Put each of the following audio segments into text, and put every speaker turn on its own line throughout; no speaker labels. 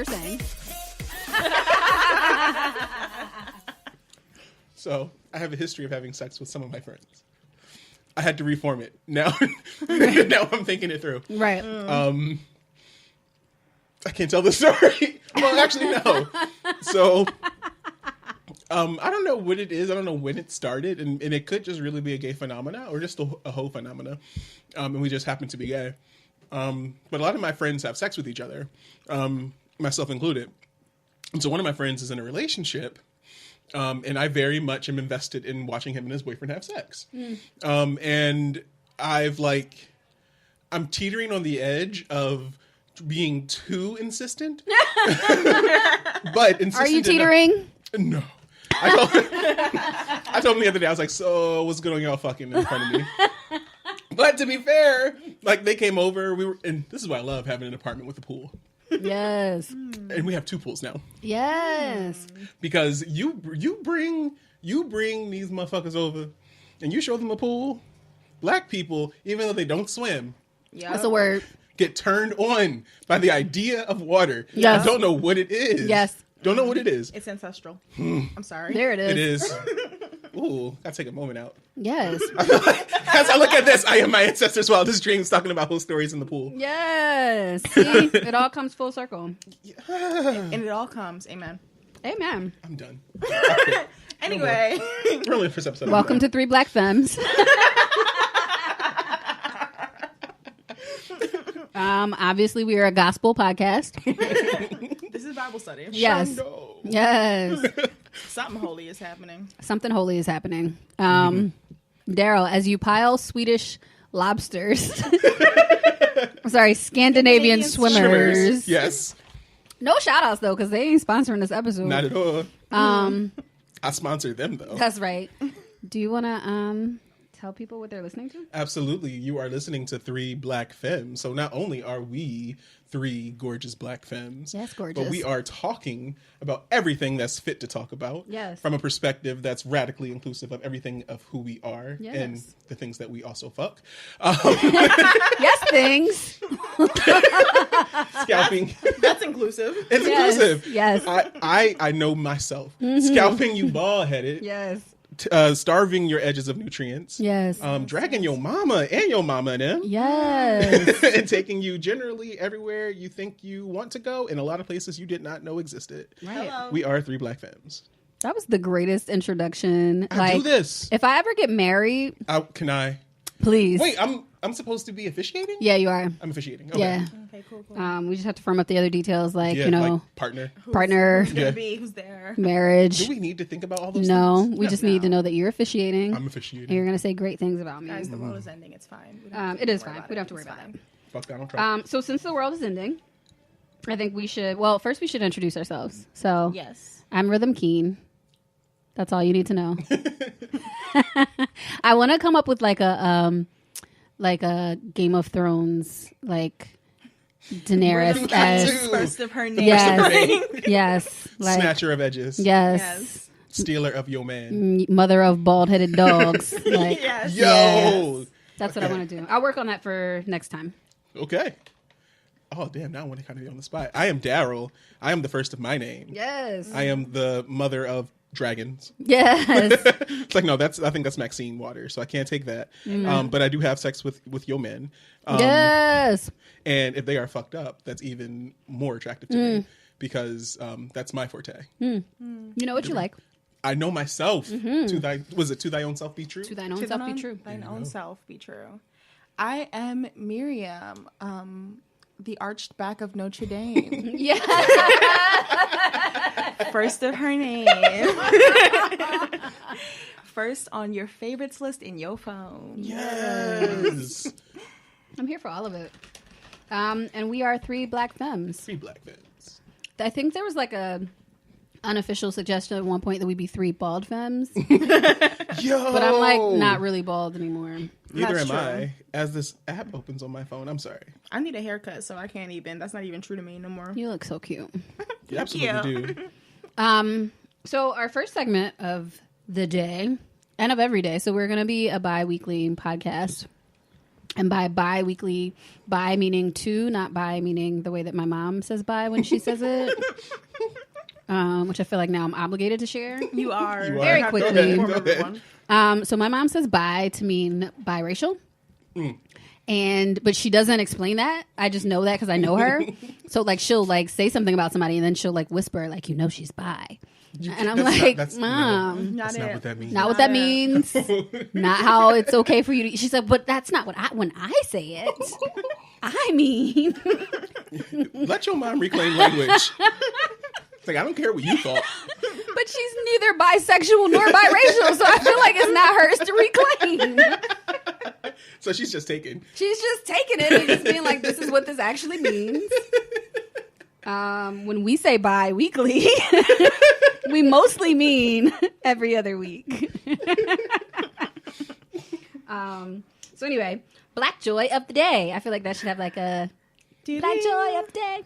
were saying.
So I have a history of having sex with some of my friends. I had to reform it. Now, now I'm thinking it through.
Right.
I can't tell the story. Well, actually, no. So, I don't know what it is. I don't know when it started, and it could just really be a gay phenomena or just a whole phenomena, and we just happen to be gay. But a lot of my friends have sex with each other, myself included. And so one of my friends is in a relationship, and I very much am invested in watching him and his boyfriend have sex. And I'm teetering on the edge of being too insistent. But insistent.
Are you teetering?
No. I told him the other day, I was like, so what's good on y'all fucking in front of me? But to be fair, like they came over, and this is why I love having an apartment with a pool.
Yes.
And we have 2 pools now.
Yes.
Because you bring these motherfuckers over and you show them a pool. Black people, even though they don't swim,
That's a word.
get turned on by the idea of water.
Yes.
I don't know what it is.
Yes.
Don't know what it is.
It's ancestral. I'm sorry.
There it is.
It is. Ooh, gotta take a moment out.
Yes.
As I look at this, I am my ancestors' wildest dreams talking about whole stories in the pool.
Yes. See, it all comes full circle.
And it all comes. Amen.
Amen.
I'm done.
Anyway.
We're only the first episode.
Welcome to 3 Black Femmes. Obviously, we are a gospel podcast.
This is Bible study.
Yes.
No.
Yes.
Something holy is happening.
Something holy is happening. Darryl, as you pile Swedish lobsters, sorry, Scandinavian swimmers.
Yes.
No shout outs though, because they ain't sponsoring this episode.
Not at all. I sponsored them though.
That's right. Do you want to tell people what they're listening to?
Absolutely. You are listening to 3 Black Femmes. So not only are we 3 gorgeous Black femmes,
Yes, gorgeous.
but we are talking about everything that's fit to talk about.
Yes.
From a perspective that's radically inclusive of everything of who we are
Yes.
and the things that we also fuck.
Yes, things.
Scalping.
That's inclusive.
It's
Yes,
inclusive.
yes.
I know myself. Scalping you bald headed.
Yes.
Starving your edges of nutrients.
Yes.
Dragging your mama and them.
Yes.
And taking you generally everywhere you think you want to go in a lot of places you did not know existed.
Right.
Hello.
We are 3 Black Femmes.
That was the greatest introduction.
I do this.
If I ever get married,
Can I?
please.
Wait, I'm supposed to be officiating?
Yeah, you are.
I'm officiating. Okay.
Yeah.
Okay, cool.
We just have to firm up the other details, like,
Yeah,
you know,
like partner.
partner,
Who's gonna
Yeah.
be? Who's there?
marriage.
Do we need to think about all those
No,
things?
we just need to know that you're officiating.
I'm
And
officiating.
you're going to say great things about me.
Guys, the world is ending. It's fine. We
It is
worry
fine.
about
We don't have
it.
to worry
It's
about
fine.
that.
Fuck Donald Trump.
So since the world is ending, I think we should, well, first we should introduce ourselves. So
Yes.
I'm Rhythm Keen. That's all you need to know. I want to come up with like a Game of Thrones, like Daenerys as
First of her name.
yes, yes, like
Snatcher of edges.
yes,
Yes.
Stealer of your man.
mother of bald-headed dogs. Like
Yes.
Yo!
Yes. That's what I want to do. I'll work on that for next time.
Okay. Oh, damn. Now I want to kind of be on the spot. I am Darryl. I am the first of my name.
Yes,
I am the mother of dragons.
yes,
It's like, no, I think that's Maxine Waters, so I can't take that. But I do have sex with your men.
yes.
And if they are fucked up, that's even more attractive to me because that's my forte.
You know what you like.
I know myself. To thy own self be true?
To thine own
To
self be true.
Thine own self be true. I am Miriam, the arched back of Notre Dame.
Yeah.
First of her name. First on your favorites list in your phone.
Yes.
I'm here for all of it. And we are 3 Black Femmes.
3 Black Femmes.
I think there was like a unofficial suggestion at one point that we'd be 3 bald femmes.
Yo!
But I'm like not really bald anymore.
Neither
That's
am
true.
I. As this app opens on my phone, I'm sorry.
I need a haircut, so I can't even. That's not even true to me no more.
You look so cute.
You absolutely do.
So our first segment of the day and of every day. So we're going to be a bi-weekly podcast. And by bi-weekly, bi meaning two, not bi meaning the way that my mom says bi when she says it. Which I feel like now I'm obligated to share.
You are.
Very quickly.
Go ahead.
So my mom says bi to mean biracial. But she doesn't explain that. I just know that because I know her. So like she'll like say something about somebody and then she'll like whisper like, you know, she's bi. And I'm like, Mom,
that's not what that means.
not what that means. Not how it's okay for you to. She said, but that's not what when I say it. I mean,
let your mom reclaim language. It's like, I don't care what you thought.
But she's neither bisexual nor biracial, so I feel like it's not hers to reclaim.
So she's just taking.
She's just taking it and just being like, this is what this actually means. When we say bi-weekly, we mostly mean every other week. So anyway, Black Joy of the Day. I feel like that should have like a Black Joy of the Day.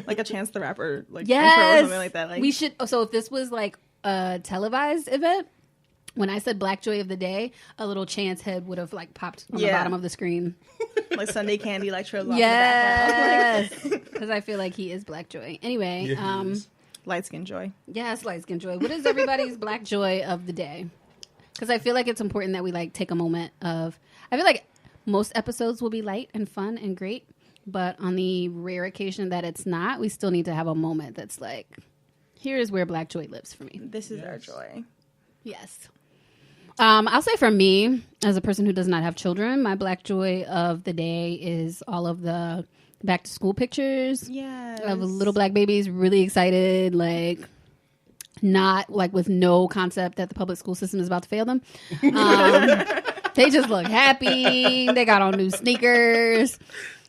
Like a Chance the Rapper like
yes.
intro or something like that. Like,
we should. So if this was like a televised event, when I said Black Joy of the Day, a little Chance head would have like popped on the bottom of the screen.
Like Sunday Candy, like trails off
yes, because I feel like he is Black Joy. Anyway,
Light Skin Joy.
Yes, Light Skin Joy. What is everybody's Black Joy of the Day? Because I feel like it's important that we like take a moment of. I feel like most episodes will be light and fun and great, but on the rare occasion that it's not, we still need to have a moment that's like, here is where Black Joy lives for me.
This is our joy.
Yes. I'll say for me, as a person who does not have children, my Black Joy of the Day is all of the back to school pictures.
Yes.
Of little black babies really excited, like not like with no concept that the public school system is about to fail them. They just look happy. They got on new sneakers.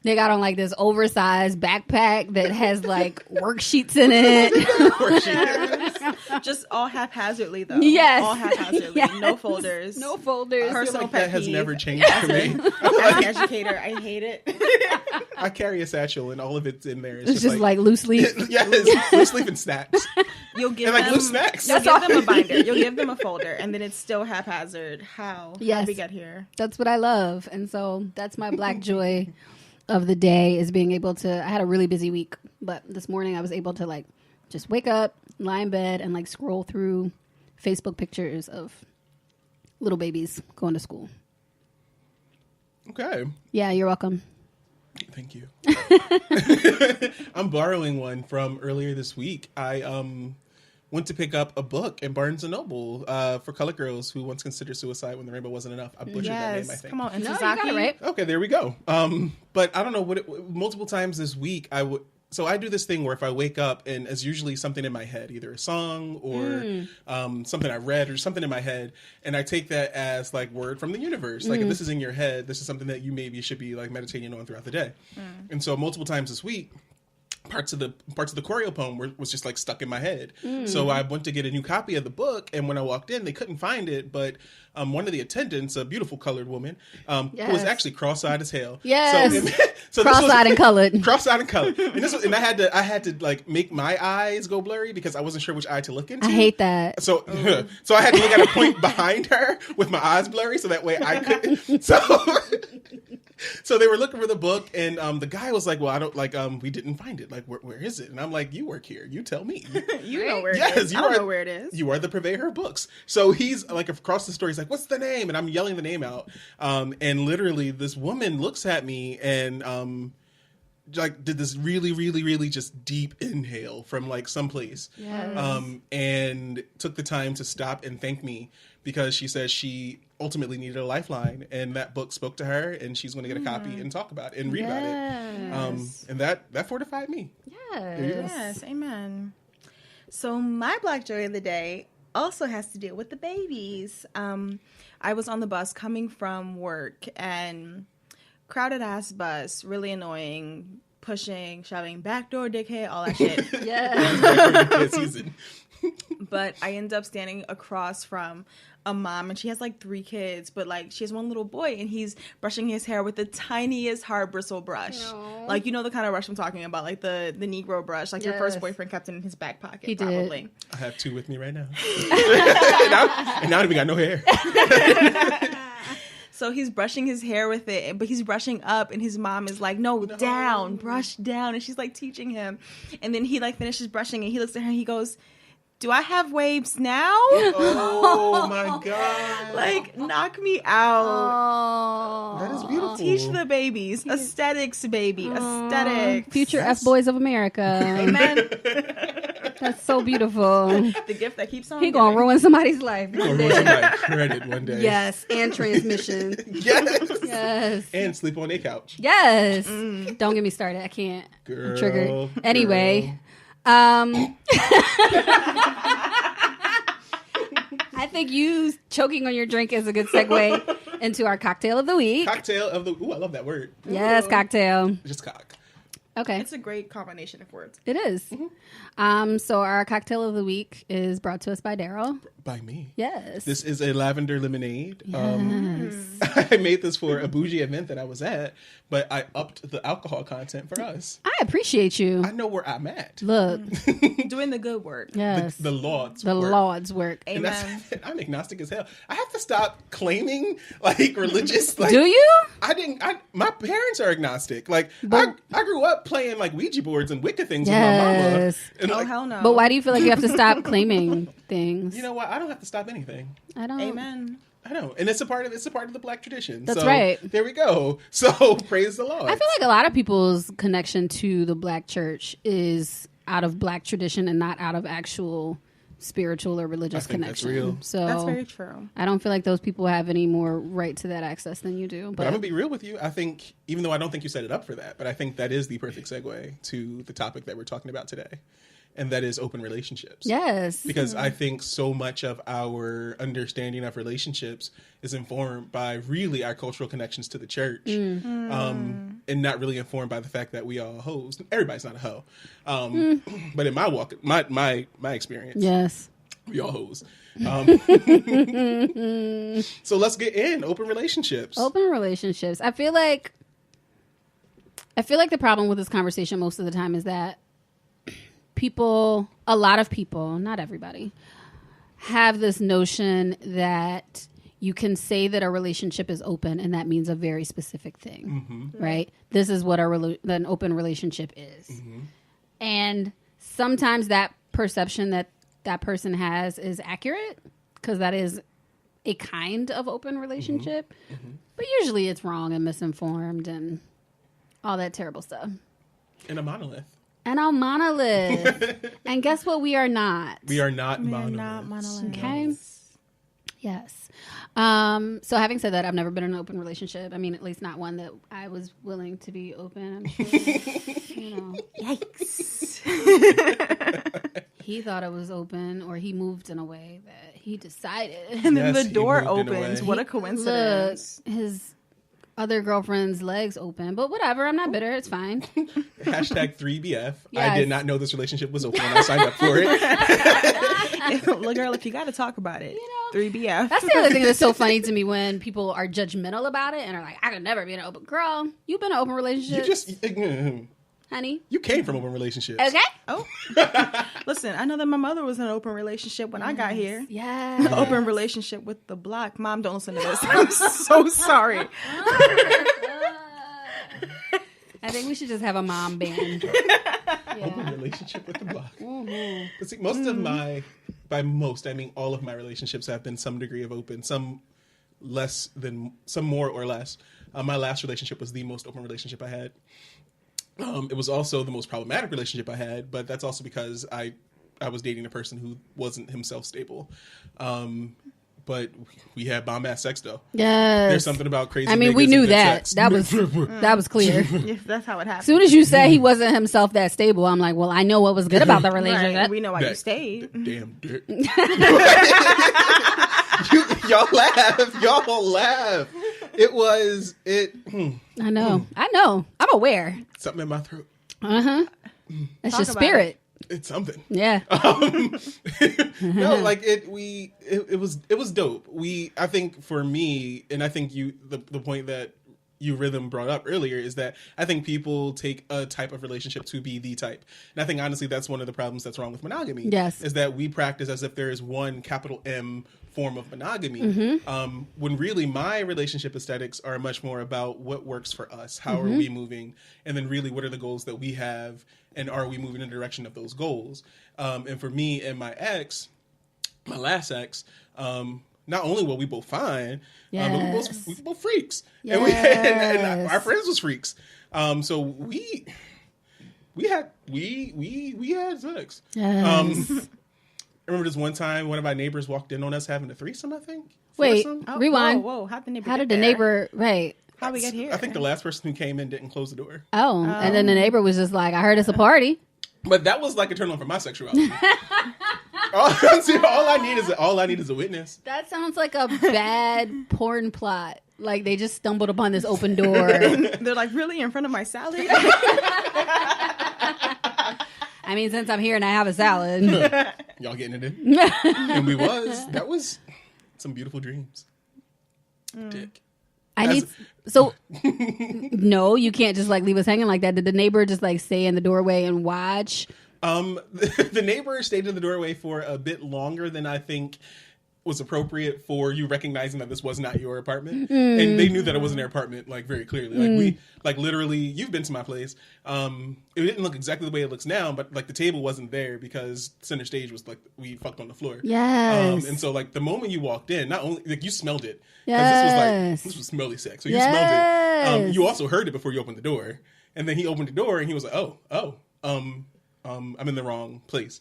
They got on like this oversized backpack that has like worksheets in it.
Just all haphazardly though.
Yes.
All haphazardly.
Yes.
No folders.
No folders.
Personal
like
pet
that has
peeve.
never changed for me.
As an educator, I hate it.
I carry a satchel and all of it's in there.
It's just like loose leaf.
yes, loose leaf and snacks.
You'll give
And like
them
loose snacks.
You'll give them a binder. You'll give them a folder, and then it's still haphazard. How
Yes.
did we get here?
That's what I love. And so that's my Black Joy of the day is being able to. I had a really busy week, but this morning I was able to like just wake up, lie in bed, and like scroll through Facebook pictures of little babies going to school.
Okay.
Yeah, you're welcome.
Thank you. I'm borrowing one from earlier this week. I went to pick up a book in Barnes & Noble for colored girls who once considered suicide when the rainbow wasn't enough. I butchered that name, I think.
Come on, and
No, you got it right.
Okay, there we go. But I don't know multiple times this week so I do this thing where if I wake up and there's usually something in my head, either a song or something I read or something in my head, and I take that as like word from the universe. Like if this is in your head, this is something that you maybe should be like meditating on throughout the day. And so multiple times this week, parts of the choreo poem was just like stuck in my head. So I went to get a new copy of the book, and when I walked in, they couldn't find it, but one of the attendants, a beautiful colored woman, who was actually cross-eyed as hell.
Yes.
So
Cross-eyed and colored.
Cross-eyed and colored. And I had to like make my eyes go blurry because I wasn't sure which eye to look into.
I hate that.
So I had to look at a point behind her with my eyes blurry so that way I couldn't. So they were looking for the book, and the guy was like, well, I don't like, we didn't find it. Like, where is it? And I'm like, you work here. You tell me.
You know where it
Yes,
is.
you
I don't
are-
know where it is.
You are the purveyor of books. So he's like across the store. He's like, what's the name? And I'm yelling the name out. And literally this woman looks at me and like did this really, really, really just deep inhale from like someplace.
Yes.
And took the time to stop and thank me because she says she ultimately needed a lifeline, and that book spoke to her, and she's going to get a copy and talk about it and read about it. And that fortified me.
Yes, amen. So my Black Joy of the Day also has to deal with the babies. I was on the bus coming from work, and crowded ass bus, really annoying, pushing, shoving, backdoor dickhead, all that shit.
Good season.
But I end up standing across from a mom, and she has like 3 kids, but like she has one little boy, and he's brushing his hair with the tiniest hard bristle brush.
Aww.
Like, you know the kind of brush I'm talking about, like the Negro brush, like your first boyfriend kept it in his back pocket.
He
probably
did.
I have 2 with me right now. and now we got no hair.
So he's brushing his hair with it, but he's brushing up, and his mom is like, no, down, brush down. And she's like teaching him. And then he like finishes brushing, and he looks at her and he goes, do I have waves now?
Oh my God.
Like, knock me out.
Oh,
That is beautiful.
Teach the babies. Aesthetics, baby. Aesthetics.
future F-boys of America.
Amen.
That's so beautiful.
The gift that keeps on
He gonna ruin somebody's life.
Or ruin somebody's credit one day.
Yes, and transmission.
Yes.
Yes.
And sleep on a couch.
Yes. Don't get me started. I can't.
Girl,
I'm triggered.
girl.
Anyway. I think you choking on your drink is a good segue into our cocktail of the week.
Cocktail of the... Ooh, I love that word.
Yes, cocktail.
Just cock.
Okay.
It's a great combination of words.
It is. So our cocktail of the week is brought to us by Darryl.
By me.
Yes.
This is a lavender lemonade.
Yes.
I made this for a bougie event that I was at, but I upped the alcohol content for us.
I appreciate you.
I know where I'm at.
Look.
Doing the good work.
Yes.
The Lord's
The
work.
Lord's work.
And
Amen.
I'm agnostic as hell. I have to stop claiming like religious. Like,
Do you?
My parents are agnostic. Like
But-
I grew up playing like Ouija boards and Wicca things
Yes.
with my mama. And
Oh,
like,
hell no.
But why do you feel like you have to stop claiming things?
you know what? I don't have to stop anything.
I don't.
Amen.
I know, and it's a part of the Black tradition.
That's
so,
right.
There we go. So praise the Lord.
I feel like a lot of people's connection to the Black church is out of Black tradition and not out of actual spiritual or religious
I think that's
connection.
real.
So
That's very true.
I don't feel like those people have any more right to that access than you do.
But
But
I'm gonna be real with you. I think, even though I don't think you set it up for that, but I think that is the perfect segue to the topic that we're talking about today, and that is open relationships.
yes,
Because I think so much of our understanding of relationships is informed by really our cultural connections to the church, and not really informed by the fact that we all hoes. Everybody's not a hoe, but in my walk, my experience,
yes.
we all hoes. So let's get in open relationships.
Open relationships. I feel like the problem with this conversation most of the time is that a lot of people, not everybody, have this notion that you can say that a relationship is open and that means a very specific thing, right? This is what an open relationship is. And sometimes that perception that person has is accurate because that is a kind of open relationship. But usually it's wrong and misinformed and all that terrible stuff.
And a monolith.
And our monolith. And guess what? We are not.
We are not
We are
monoliths.
not monoliths.
Okay. Yes. So having said that, I've never been in an open relationship. I mean, at least not one that I was willing to be open. I'm sure,
Yikes.
he thought it was open, or he moved in a way that he decided.
And then
Yes,
the
he
door
moved in a
opens.
way.
What a
Look,
coincidence.
his other girlfriend's legs open, but whatever. I'm not bitter. It's fine.
Hashtag 3BF.
Yes.
I did not know this relationship was open when I signed up for it.
Look, girl, if you got to talk about it, 3BF.
That's the other thing that's so funny to me when people are judgmental about it and are like, I could never be in an open. Girl, you've been in an open relationship, honey.
You came from open relationships.
Okay.
Oh. Listen, I know that my mother was in an open relationship when I got here.
Yeah.
Open relationship with the block. Mom, don't listen to this. I'm so sorry.
I think we should just have a mom band.
Open relationship with the block. But see, by most, I mean all of my relationships have been some degree of open, some more or less. My last relationship was the most open relationship I had. It was also the most problematic relationship I had, but that's also because I was dating a person who wasn't himself stable. But we had bomb ass sex though.
Yes.
There's something about crazy.
I mean, we
niggas
knew
and good
that.
sex.
That was clear.
Yes, that's how it happened.
As soon as you said he wasn't himself that stable, I'm like, well, I know what was good about the relationship.
Right. We know why you
That
stayed.
Damn dick. Y'all laugh. It was
I know. I'm aware.
something in my throat.
It's
Talk
your
about
spirit.
It's something.
Yeah.
No, like it was dope. I think for me, and I think the point that you Rhythm brought up earlier, is that I think people take a type of relationship to be the type. And I think, honestly, that's one of the problems that's wrong with monogamy.
Yes.
Is that we practice as if there is one capital M form of monogamy. When really my relationship aesthetics are much more about what works for us. How are we moving? And then really, what are the goals that we have? And are we moving in the direction of those goals? And for me and my last ex, not only were we both fine, but we were both freaks.
Yes.
And our friends was freaks. So we had sex.
Yes.
I remember this one time one of our neighbors walked in on us having a threesome, I think.
Wait,
Oh,
rewind.
Whoa, how did
How did the neighbor, right.
How we get here?
I think the last person who came in didn't close the door.
Oh, and then the neighbor was just like, I heard it's a party.
But that was like a turn on for my sexuality. all I need is a witness.
That sounds like a bad porn plot. Like they just stumbled upon this open door.
They're like, really, in front of my salad?
I mean, since I'm here and I have a salad.
Y'all getting it in? And that was some beautiful dreams. Dick.
No, you can't just like leave us hanging like that. Did the neighbor just like stay in the doorway and watch?
The neighbor stayed in the doorway for a bit longer than I think was appropriate for you recognizing that this was not your apartment. And they knew that it wasn't their apartment, like, very clearly. Like, literally, you've been to my place. It didn't look exactly the way it looks now, but, like, the table wasn't there because center stage was, like, we fucked on the floor.
Yes.
And so, like, the moment you walked in, not only, like, you smelled it.
Yes.
This was smelly sex. So you smelled it. You also heard it before you opened the door. And then he opened the door and he was like, I'm in the wrong place.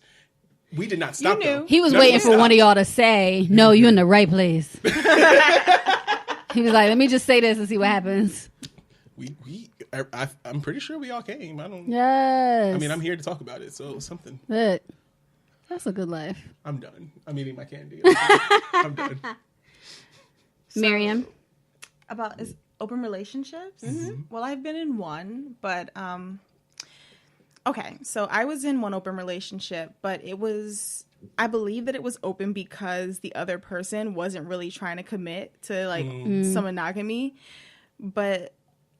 We did not stop, though.
He was waiting for one of y'all to say, no, you're in the right place. He was like, let me just say this and see what happens.
I'm pretty sure we all came.
Yes.
I mean, I'm here to talk about it, so something.
Look, that's a good life.
I'm done. I'm eating my candy. I'm done.
Miriam?
About open relationships? Well, I've been in one, but... Okay, so I was in one open relationship, but I believe that it was open because the other person wasn't really trying to commit to like some monogamy, but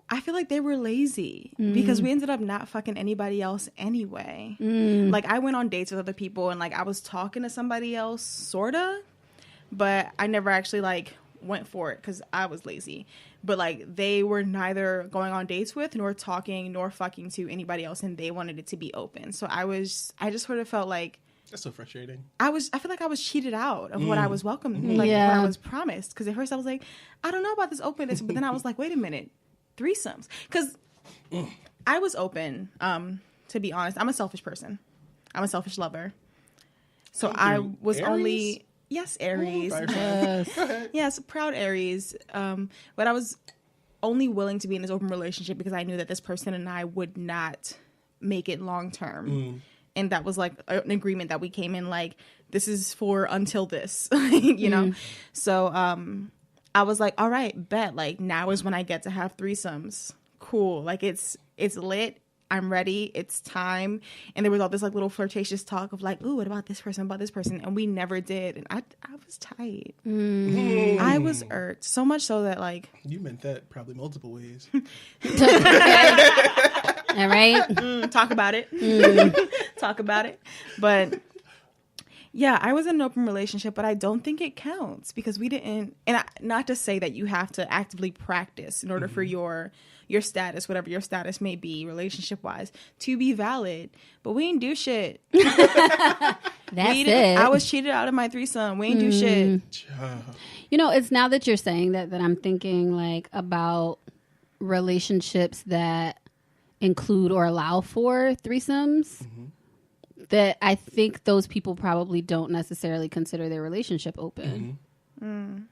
I feel like they were lazy because we ended up not fucking anybody else anyway. Like I went on dates with other people and like I was talking to somebody else, sorta, but I never actually like went for it because I was lazy. But like they were neither going on dates with nor talking nor fucking to anybody else, and they wanted it to be open. So I just sort of felt like
that's so frustrating.
I feel like I was cheated out of what I was welcome, like what I was promised. Because at first I was like, I don't know about this openness, but then I was like, wait a minute, threesomes. Because I was open. To be honest, I'm a selfish person. I'm a selfish lover. So I was
Aries?
only. Yes, Aries. Yes, proud Aries. But I was only willing to be in this open relationship because I knew that this person and I would not make it long term. And that was like an agreement that we came in like, this is for until this, you know? So I was like, all right, bet. Like now is when I get to have threesomes. Cool. Like it's lit. I'm ready. It's time. And there was all this like little flirtatious talk of like, ooh, what about this person? About this person? And we never did. And I was tight. I was irked. So much so that like...
You meant that probably multiple ways.
All right.
Talk about it. Talk about it. But yeah, I was in an open relationship, but I don't think it counts because we didn't... And not to say that you have to actively practice in order for your status, whatever your status may be, relationship-wise, to be valid. But we didn't do shit.
That's it.
I was cheated out of my threesome. We didn't do shit.
You know, it's now that you're saying that I'm thinking, like, about relationships that include or allow for threesomes, that I think those people probably don't necessarily consider their relationship open.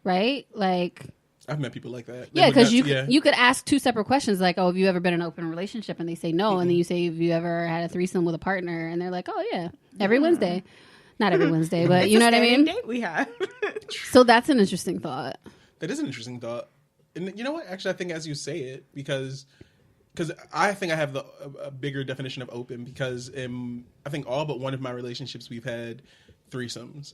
Right? Like...
I've met people like that.
Yeah, because you could ask two separate questions like, oh, have you ever been in an open relationship? And they say no. And then you say, have you ever had a threesome with a partner? And they're like, oh, yeah, every Wednesday. Not every Wednesday, but you know what I mean?
Date we have.
So that's an interesting thought.
That is an interesting thought. And you know what? Actually, I think as you say it, because I think I have a bigger definition of open because I think all but one of my relationships we've had threesomes.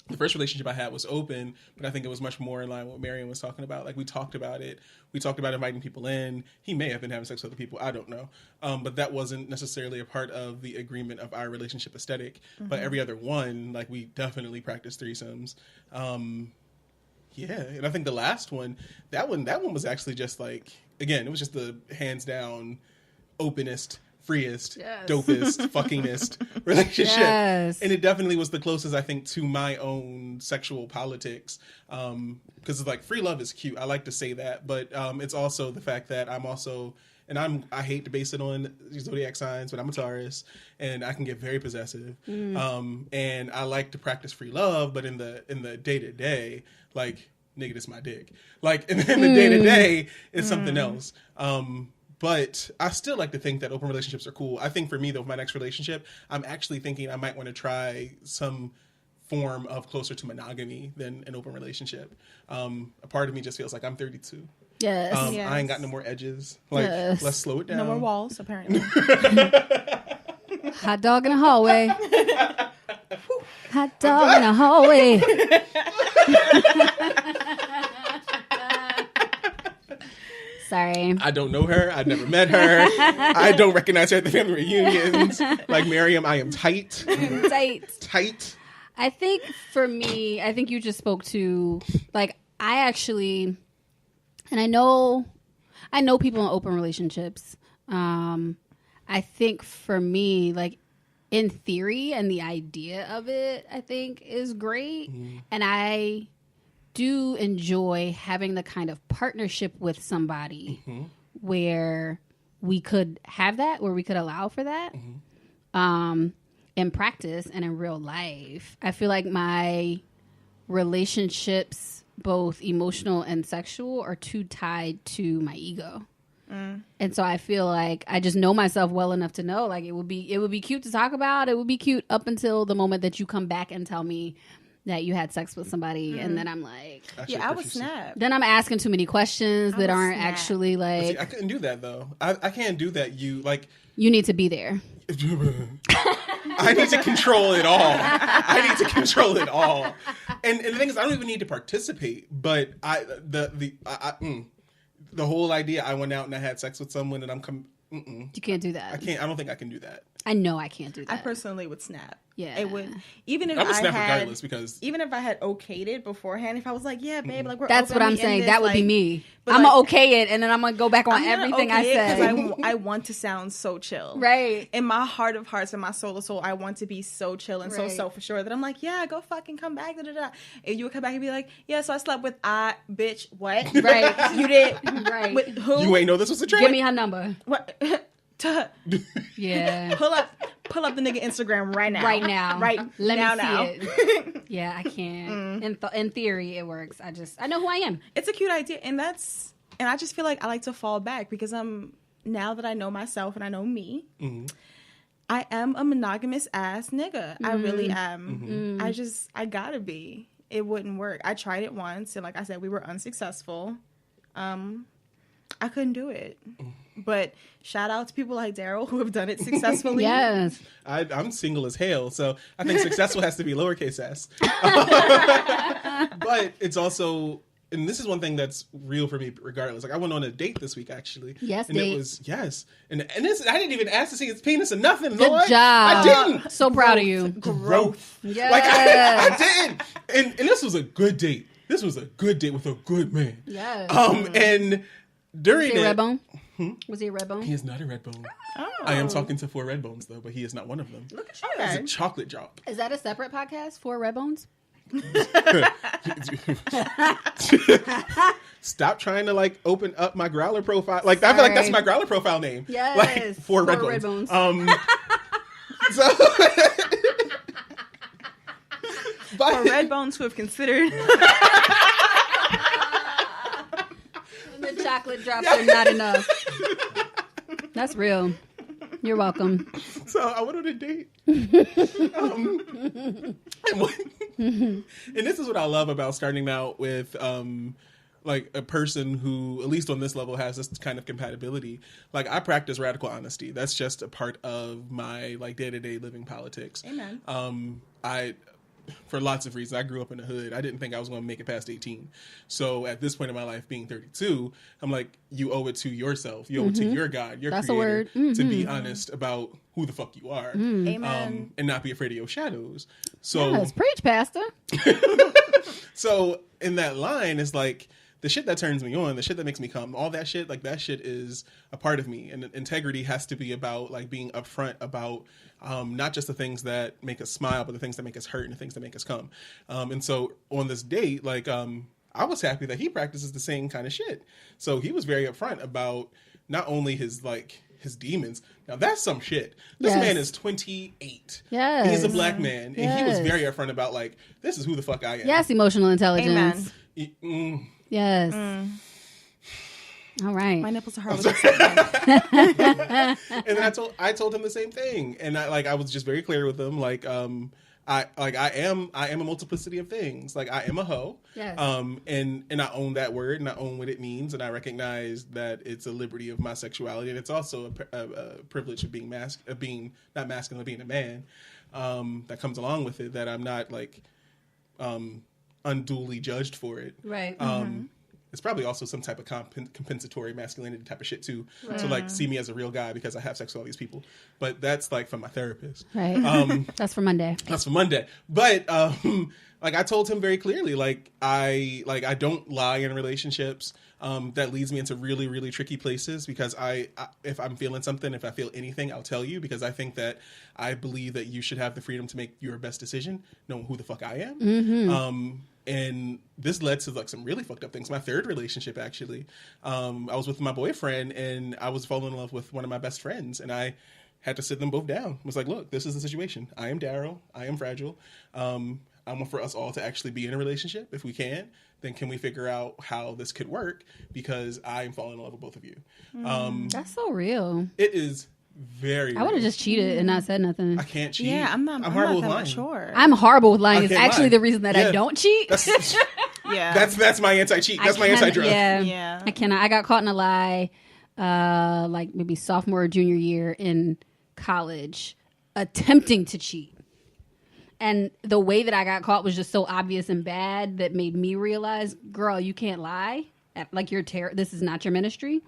the first relationship I had was open, but I think it was much more in line with what Miriam was talking about. Like, we talked about it. We talked about inviting people in. He may have been having sex with other people. I don't know. But that wasn't necessarily a part of the agreement of our relationship aesthetic. But every other one, like, we definitely practiced threesomes. Yeah. And I think the last one, that one was actually just like, again, it was just the hands down openest, freest, dopest, fuckingest relationship. Yes. And it definitely was the closest, I think, to my own sexual politics. Because it's like, free love is cute. I like to say that. But it's also the fact that I'm also, and I hate to base it on zodiac signs, but I'm a Taurus, and I can get very possessive. And I like to practice free love, but in the day-to-day, like, nigga, this my dick. Like, in the day-to-day, it's something else. But I still like to think that open relationships are cool. I think for me, though, my next relationship, I'm actually thinking I might want to try some form of closer to monogamy than an open relationship. A part of me just feels like I'm 32.
Yes.
I ain't got no more edges. Like, let's slow it down.
No more walls, apparently.
Hot dog in a hallway. Hot dog in a hallway. Sorry.
I don't know her. I've never met her. I don't recognize her at the family reunions. Like Miriam, I am tight. Tight.
I think for me, I think you just spoke to, like, I actually, and I know people in open relationships. I think for me, like, in theory and the idea of it, I think is great. And I do enjoy having the kind of partnership with somebody where we could have that, where we could allow for that in practice and in real life. I feel like my relationships, both emotional and sexual, are too tied to my ego. And so I feel like I just know myself well enough to know, like, it would be cute to talk about. It would be cute up until the moment that you come back and tell me that you had sex with somebody, and then I'm like,
I would snap.
Then I'm asking too many questions that aren't actually like.
See, I couldn't do that though. I can't do that. You
need to be there.
I need to control it all. And the thing is, I don't even need to participate. But the whole idea, I went out and I had sex with someone, and
you can't do that.
I can't. I don't think I can do that.
I know I can't do that.
I personally would snap.
Yeah,
it would. Even if
I would snap
had,
regardless, because
even if I had okayed it beforehand, if I was like, yeah, babe, like, we're
that's
open,
what I'm saying. That would be me. I'm
like,
gonna okay it, and then I'm gonna go back on everything I said.
Because I want to sound so chill,
right?
In my heart of hearts and my soul of soul, I want to be so chill and so self-assured that I'm like, yeah, go fucking come back. Da, da, da. And you would come back and be like, yeah, so I slept with bitch, what?
Right?
You did,
right?
With who?
You ain't know this was a trend.
Give me her number.
What?
Yeah.
Pull up the nigga Instagram right now.
Right now.
Right.
Let
now,
me see it. Yeah, I can't. In theory, it works. I know who I am.
It's a cute idea, and I just feel like I like to fall back because now that I know myself and I know me, I am a monogamous ass nigga. I really am. I gotta be. It wouldn't work. I tried it once, and like I said, we were unsuccessful. I couldn't do it. But shout out to people like Darryl who have done it successfully.
Yes.
I'm single as hell, so I think successful has to be lowercase s. But it's also, and this is one thing that's real for me regardless. Like, I went on a date this week, actually.
Yes,
and
date.
it was, and this, I didn't even ask to see his penis or nothing.
Good
Lord.
job.
I didn't.
So proud of you.
Growth.
Yes.
Like, I didn't. And this was a good date. This was a good date with a good man.
Yes.
And during
Was he a red bone? Was he a red bone?
He is not a red bone.
Oh.
I am talking to 4 red bones, though, but he is not one of them.
Look at you.
He's a chocolate drop.
Is that a separate podcast for red bones?
Stop trying to, like, open up my growler profile. Like, I feel like that's my growler profile name.
Yes.
Like, 4 red bones. So...
For red bones who have considered...
The chocolate drops are not enough. That's real. You're welcome.
So I went on a date. And this is what I love about starting out with like a person who, at least on this level, has this kind of compatibility. Like, I practice radical honesty. That's just a part of my, like, day-to-day living politics.
Amen.
for lots of reasons. I grew up in the hood. I didn't think I was going to make it past 18. So at this point in my life, being 32, I'm like, you owe it to yourself. You owe it to your God, your
That's
creator,
a word. Mm-hmm.
to be honest about who the fuck you are.
Amen.
And not be afraid of your shadows. So,
Yes, preach, Pastor.
so in that line, it's like, the shit that turns me on, the shit that makes me come, all that shit, like that shit is a part of me. And integrity has to be about like being upfront about not just the things that make us smile, but the things that make us hurt and the things that make us come. And so on this date, like I was happy that he practices the same kind of shit. So he was very upfront about not only his demons. Now that's some shit. This man is 28.
Yes.
He's a black man. And he was very upfront about like, this is who the fuck I am.
Yes, emotional intelligence.
Amen.
Yes. All right.
My nipples are hard with excitement.
And then I told him the same thing. And I was just very clear with him. Like, I am a multiplicity of things. Like I am a hoe.
Yes.
And I own that word and I own what it means and I recognize that it's a liberty of my sexuality and it's also a privilege of being not masculine, but being a man. That comes along with it, that I'm not like unduly judged for it.
Right.
It's probably also some type of compensatory masculinity type of shit too, to like see me as a real guy because I have sex with all these people. But that's like from my therapist.
Right. That's for Monday.
That's for Monday. But like I told him very clearly, like I don't lie in relationships. That leads me into really, really tricky places because I if I'm feeling something, if I feel anything, I'll tell you because I think that I believe that you should have the freedom to make your best decision, knowing who the fuck I am. And this led to like some really fucked up things. My third relationship, actually, I was with my boyfriend and I was falling in love with one of my best friends and I had to sit them both down. I was like, look, this is the situation. I am Darryl. I am fragile. I want for us all to actually be in a relationship. If we can, then can we figure out how this could work? Because I am falling in love with both of you.
That's so real.
It is very
I would have just cheated and not said nothing.
I can't cheat.
Yeah, I'm
horrible with
not
lying.
sure.
I'm horrible with lying.
I
It's
can't
actually
lie.
the reason that I don't cheat.
That's my anti-cheat. That's my anti-drug.
Yeah. I cannot. I got caught in a lie like maybe sophomore or junior year in college attempting to cheat. And the way that I got caught was just so obvious and bad that made me realize, girl, you can't lie. Like this is not your ministry.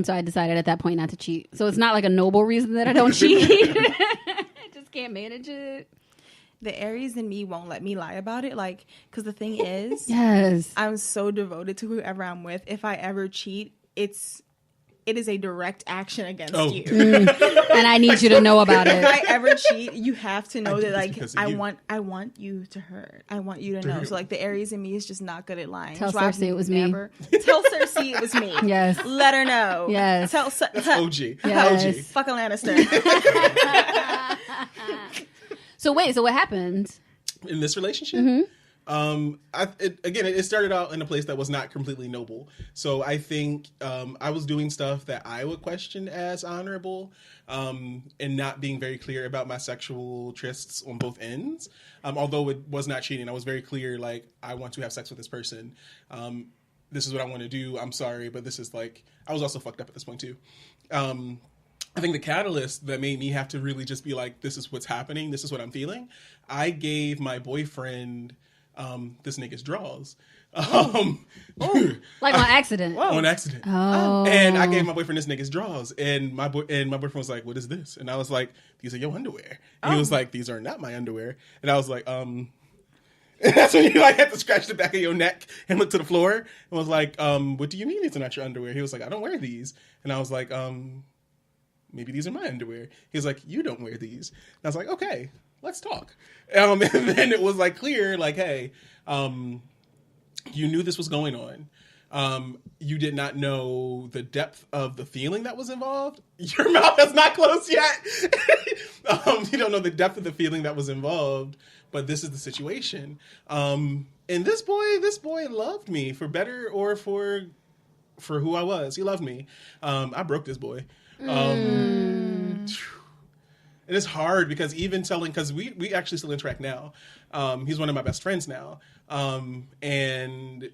So I decided at that point not to cheat. So it's not like a noble reason that I don't cheat. I just can't manage it.
The Aries in me won't let me lie about it. Like, because the thing is,
yes,
I'm so devoted to whoever I'm with. If I ever cheat, it is a direct action against you.
And I need you to know about it.
If I ever cheat, you have to know that, like, I want you to hurt. I want you to know. So, like, the Aries in me is just not good at lying.
Tell
So
Cersei it was me.
Tell Cersei it was me.
Yes.
Let her know.
Yes.
That's
OG.
Yes.
OG.
Fuck a Lannister.
So wait, so what happened?
In this relationship? It started out in a place that was not completely noble. So I think I was doing stuff that I would question as honorable, and not being very clear about my sexual trysts on both ends. Although it was not cheating, I was very clear, like, I want to have sex with this person. This is what I want to do. I'm sorry, but this is like, I was also fucked up at this point too. I think the catalyst that made me have to really just be like, this is what's happening. This is what I'm feeling. I gave my boyfriend this nigga's draws.
Like on accident.
On accident.
Oh.
And I gave my boyfriend this nigga's draws. And my boyfriend was like, what is this? And I was like, these are your underwear. And he was like, these are not my underwear. And I was like, and that's when you like had to scratch the back of your neck and look to the floor and was like, what do you mean these are not your underwear? He was like, I don't wear these. And I was like, maybe these are my underwear. He was like, you don't wear these. And I was like, okay, let's talk. And then it was like clear, like, hey, you knew this was going on. You did not know the depth of the feeling that was involved. Your mouth is not closed yet. You don't know the depth of the feeling that was involved, but this is the situation. And this boy loved me for better or for who I was. He loved me. I broke this boy. And it's hard because because we actually still interact now. He's one of my best friends now. And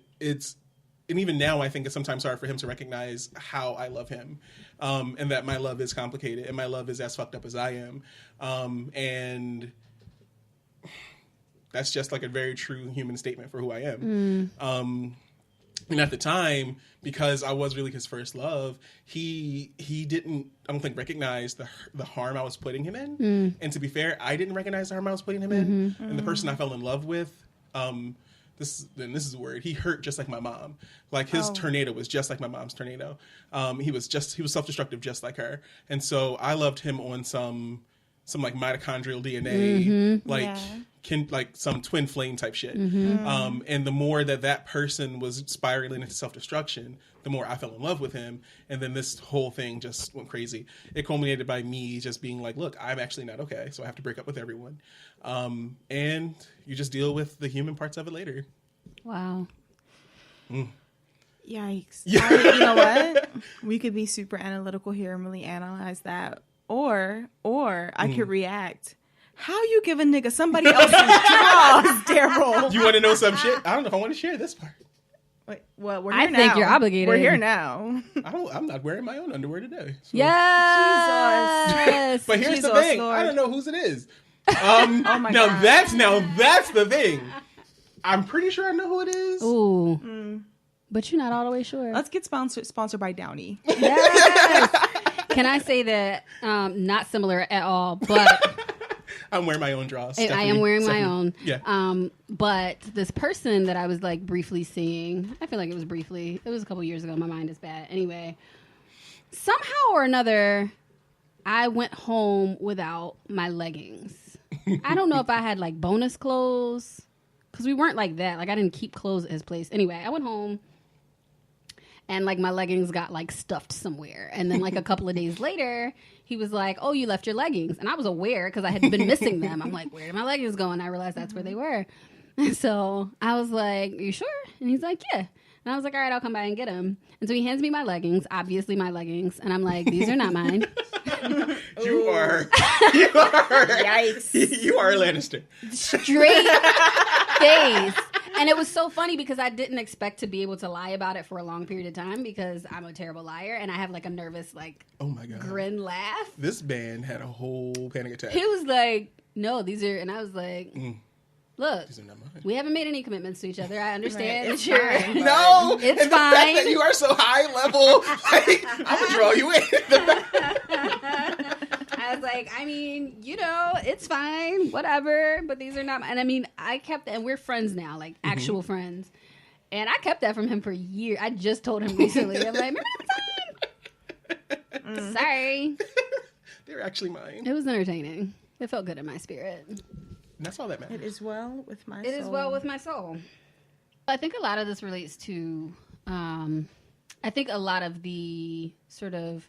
even now I think it's sometimes hard for him to recognize how I love him. And that my love is complicated and my love is as fucked up as I am. And That's just like a very true human statement for who I am. And at the time, because I was really his first love, he didn't, I don't think, recognize the harm I was putting him in. And to be fair, I didn't recognize the harm I was putting him in. And the person I fell in love with, this is a word, he hurt just like my mom. Like his tornado was just like my mom's tornado. He was self-destructive just like her. And so I loved him on some like mitochondrial DNA, like some twin flame type shit. And the more that person was spiraling into self-destruction, the more I fell in love with him. And then this whole thing just went crazy. It culminated by me just being like, look, I'm actually not okay, so I have to break up with everyone. And you just deal with the human parts of it later.
Wow.
Yikes. You know what? We could be super analytical here and really analyze that. Or I could react. How you give a nigga somebody else's draws, Darryl?
You want to know some shit? I don't know if I want to share this part.
Wait, well, we're here
I think you're obligated.
We're here now.
I'm not wearing my own underwear today. So.
Yes.
But here's
Jesus,
the thing.
Lord.
I don't know whose it is.
Oh my God.
That's the thing. I'm pretty sure I know who it is.
Ooh. But you're not all the way sure.
Let's get sponsored by Downy.
Yes. Can I say that not similar at all, but
I'm wearing my own draws.
I am wearing my own.
Yeah.
But this person that I was like briefly seeing, I feel like it was briefly. It was a couple years ago. My mind is bad. Anyway, somehow or another, I went home without my leggings. I don't know if I had like bonus clothes because we weren't like that. Like I didn't keep clothes at his place. Anyway, I went home. And, like, my leggings got, like, stuffed somewhere. And then, like, a couple of days later, he was like, oh, you left your leggings. And I was aware because I had been missing them. I'm like, where did my leggings go? And I realized that's where they were. And so I was like, are you sure? And he's like, yeah. And I was like, all right, I'll come by and get them. And so he hands me my leggings, obviously my leggings. And I'm like, these are not mine.
You are.
Yikes.
You are a Lannister.
Straight face. And it was so funny because I didn't expect to be able to lie about it for a long period of time because I'm a terrible liar and I have like a nervous like
oh my God.
Grin laugh.
This man had a whole panic attack.
He was like, no, these are, and I was like, look,
these are not mine.
We haven't made any commitments to each other. I understand
Right.
that you're
No,
it's
and
fine.
The fact that you are so high level, like, I'm gonna draw you in.
I was like, I mean, you know, it's fine, whatever. But these are not. And I mean, I kept, and we're friends now, like actual friends. And I kept that from him for years. I just told him recently. I'm like, remember that time? Sorry.
They're actually mine.
It was entertaining. It felt good in my spirit.
And that's all that matters.
It is well with my soul.
It is well with my soul. I think a lot of this relates to, I think a lot of the sort of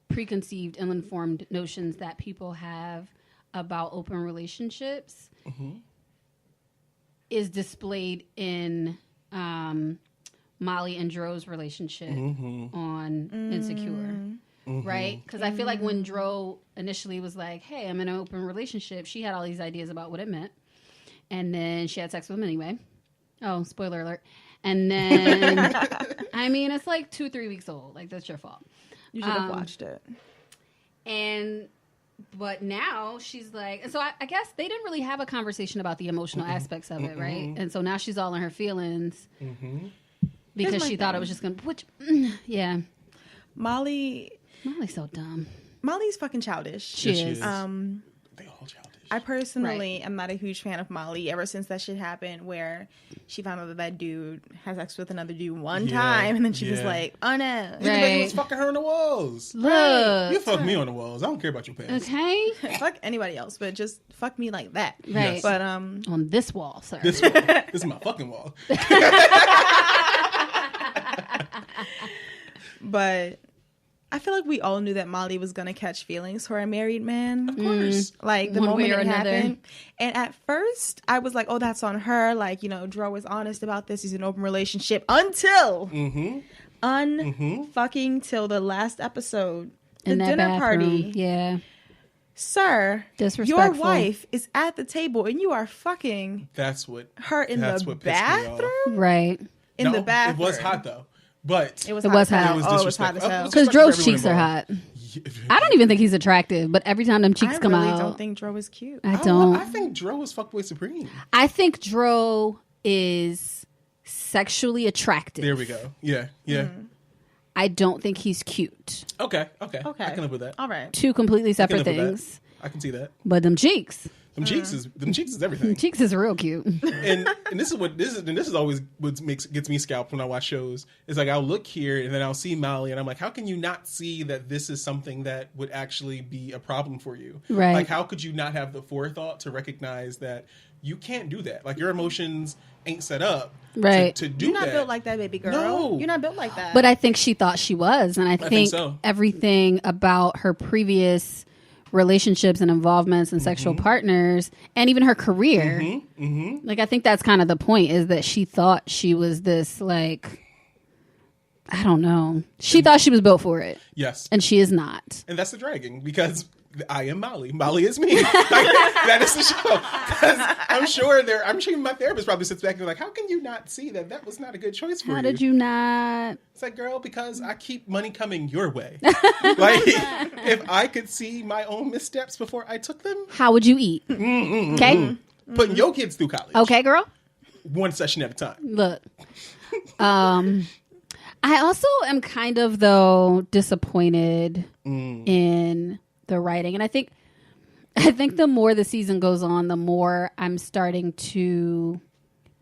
preconceived, ill-informed notions that people have about open relationships is displayed in Molly and Dro's relationship on Insecure. Right? Because I feel like when Dro initially was like, hey, I'm in an open relationship, she had all these ideas about what it meant. And then she had sex with him anyway. Oh, spoiler alert. And then, I mean, it's like 2-3 weeks old. Like, that's your fault.
You should have watched it.
But now she's like, and so I guess they didn't really have a conversation about the emotional aspects of it, right? And so now she's all in her feelings because she thought it was just going to, yeah.
Molly's
so dumb.
Molly's fucking childish.
She is.
They all childish.
I personally am not a huge fan of Molly ever since that shit happened where she found out that dude has sex with another dude one time and then she was like, oh no.
He was fucking her on the walls.
Look.
You fuck me on the walls. I don't care about your pants.
Okay.
Fuck anybody else, but just fuck me like that.
Right.
Yes.
But
on this wall, sir.
This wall. This is my fucking wall.
But I feel like we all knew that Molly was going to catch feelings for a married man.
Of course.
Like, the
One
moment
way or
it
another.
happened. And at first, I was like, oh, that's on her. Like, you know, Dro is honest about this. He's in an open relationship. Until. Fucking till the last episode. The
In that
dinner
bathroom.
party.
Yeah.
Sir,
Disrespectful.
your wife is at the table and you are fucking
That's what
her in
that's
the
what pissed me off.
bathroom?
Right.
In
No,
the bathroom.
It was hot though. But
It was
It
hot
was
as hell.
hot.
it was
Oh, it was hot as
disrespectful.
hell.
Because
Disrespectful
Dro's
for
cheeks are
everyone
hot.
involved.
I don't even think he's attractive, but every time them cheeks come out,
I really don't think Dro is cute.
I don't.
I think Dro is fuckboy supreme.
I think Dro is sexually attractive.
There we go. Yeah.
I don't think he's cute.
Okay. I can live with that.
All right.
Two completely separate
live with
things.
I can see that.
But them cheeks.
Them cheeks is everything.
Cheeks is real cute.
and this is always what gets me scalped when I watch shows. It's like I'll look here and then I'll see Molly and I'm like, how can you not see that this is something that would actually be a problem for you?
Right.
Like, how could you not have the forethought to recognize that you can't do that? Like, your emotions ain't set up
right.
to do
You're
that.
not built like that, baby girl.
No.
You're not built like that.
But I think she thought she was. And I think
so.
everything about her previous relationships and involvements and sexual partners and even her career, like, I think that's kind of the point, is that she thought she was this, like, I don't know. She thought she was built for it.
Yes.
And she is not.
And that's the dragging, because I am Molly. Molly is me. Like, that is the show. 'Cause I'm sure my therapist probably sits back and like, how can you not see that was not a good choice for you?
How did you not?
It's like, girl, because I keep money coming your way. Like, if I could see my own missteps before I took them.
How would you eat? Okay.
Putting your kids through college.
Okay, girl.
One session at a time.
Look. I also am kind of, though, disappointed in the writing. And I think the more the season goes on, the more I'm starting to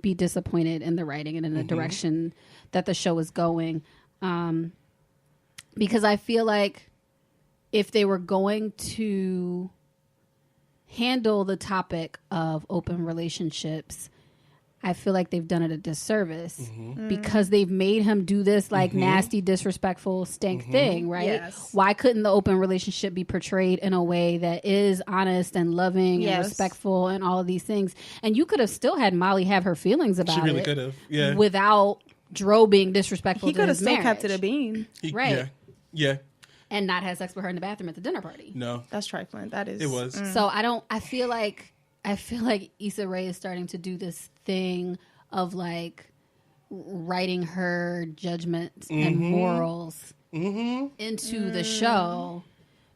be disappointed in the writing and in the direction that the show is going. Because I feel like if they were going to handle the topic of open relationships, I feel like they've done it a disservice because they've made him do this like nasty, disrespectful, stink thing, right?
Yes.
Why couldn't the open relationship be portrayed in a way that is honest and loving and respectful and all of these things? And you could have still had Molly have her feelings about it.
She really could have, yeah.
Without Dro being disrespectful
he
to his marriage.
He could have still kept it a bean.
Right.
Yeah.
And not had sex with her in the bathroom at the dinner party.
No.
That's trifling. That is.
It was.
So I feel like Issa Rae is starting to do this thing of like writing her judgments and morals into the show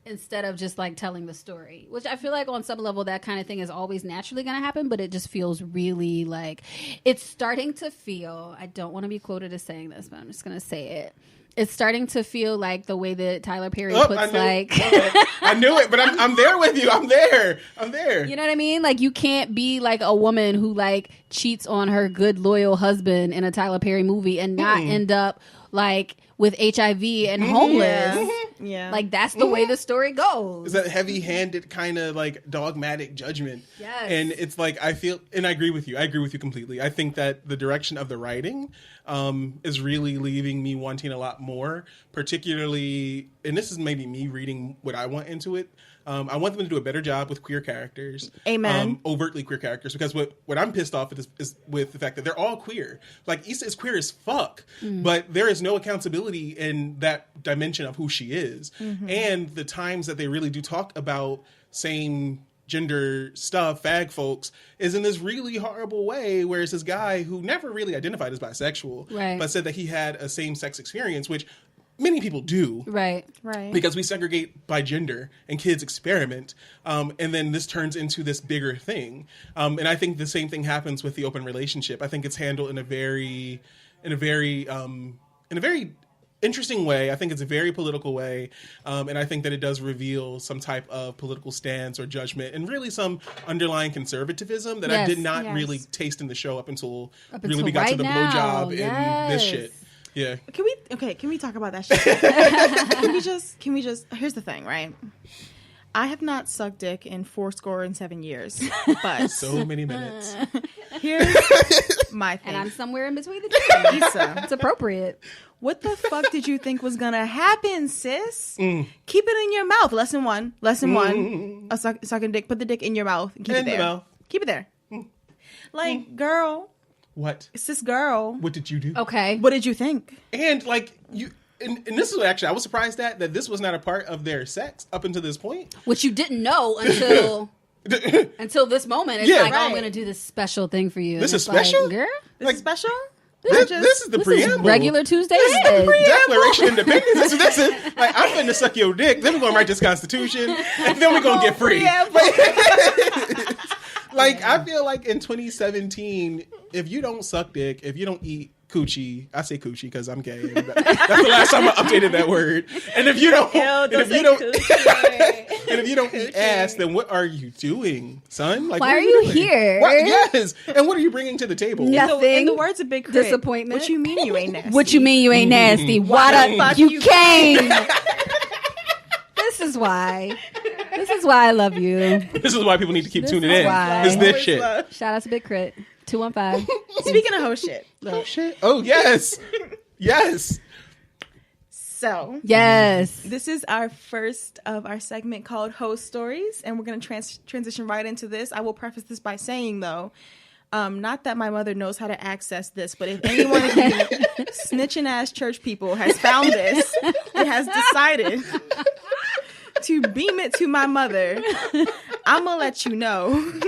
instead of just like telling the story, which I feel like on some level that kind of thing is always naturally going to happen, but it just feels really like it's starting to feel, I don't want to be quoted as saying this, but I'm just going to say it. It's starting to feel like the way that Tyler Perry puts like...
I knew it, but I'm there with you. I'm there.
You know what I mean? Like, you can't be like a woman who like cheats on her good, loyal husband in a Tyler Perry movie and not end up like with HIV and homeless.
Yeah.
Like, that's the way the story goes.
It's that heavy-handed kind of like dogmatic judgment.
Yes.
And it's like, I feel, and I agree with you. I agree with you completely. I think that the direction of the writing is really leaving me wanting a lot more, particularly, and this is maybe me reading what I want into it. I want them to do a better job with queer characters.
Amen.
Overtly queer characters. Because what I'm pissed off with is with the fact that they're all queer. Like, Issa is queer as fuck. But there is no accountability in that dimension of who she is. And the times that they really do talk about same gender stuff, fag folks, is in this really horrible way where it's this guy who never really identified as bisexual.
Right.
But said that he had a same-sex experience, which many people do.
Right.
Because we segregate by gender and kids experiment. And then this turns into this bigger thing. And I think the same thing happens with the open relationship. I think it's handled in a very interesting way. I think it's a very political way. And I think that it does reveal some type of political stance or judgment and really some underlying conservatism that I did not really taste in the show up until really we got to the blowjob and this shit. Yeah.
Can we talk about that shit? Can we just, here's the thing, right? I have not sucked dick in 7 years, but
so many minutes.
Here's my thing.
And I'm somewhere in between the two.
Issa,
It's appropriate.
what the fuck did you think was gonna happen, sis? Keep it in your mouth. Lesson one. Sucking dick. Put the dick in your mouth. And keep it there.
Mouth.
Keep it there. Like, girl.
What?
Sis, girl.
What did you do?
Okay.
What did you think?
And like you, and this is actually I was surprised that this was not a part of their sex up until this point.
Which you didn't know until this moment. It's like, oh, I'm going to do this special thing for you.
This
And
is
it's like,
special?
girl?
This is special?
This is the preamble.
Regular Tuesday.
Declaration of Independence. This is like, I'm finna suck your dick. Then we're gonna write this Constitution, and then we're gonna get free. Like, I feel like in 2017, if you don't suck dick, if you don't eat coochie, I say coochie because I'm gay. That's the last time I updated that word. And if you don't, and if you don't eat ass, then what are you doing, son? Like,
why are you here?
Yes. And what are you bringing to the table?
Nothing.
In the words of Big Crit,
disappointment.
What you mean you ain't nasty?
What you mean you ain't nasty? Why the fuck you came? This is why. This is why I love you.
This is why people need to keep tuning in.
Why.
It's this shit.
Shout out to Big Crit. 215.
Speaking of hoe shit.
Oh, shit. Oh, yes. Yes.
So,
yes.
This is our first of our segment called Host Stories, and we're going to transition right into this. I will preface this by saying, though, not that my mother knows how to access this, but if any one of you snitching ass church people has found this and has decided to beam it to my mother, I'm gonna let you know.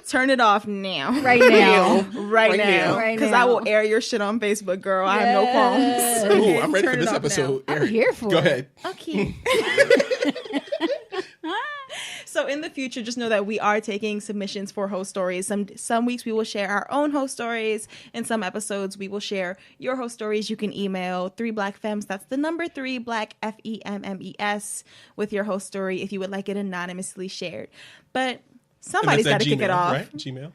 Turn it off now.
Right now.
Right now. Because I will air your shit on Facebook, girl. I have no qualms.
Ooh, I'm ready for this episode.
I'm here for it.
Go ahead.
Okay. So in the future, just know that we are taking submissions for host stories. Some weeks we will share our own host stories. In some episodes, we will share your host stories. You can email 3 Black Femmes. That's the number 3 Black FEMMES with your host story if you would like it anonymously shared. But somebody's got to kick it off.
Right? Gmail.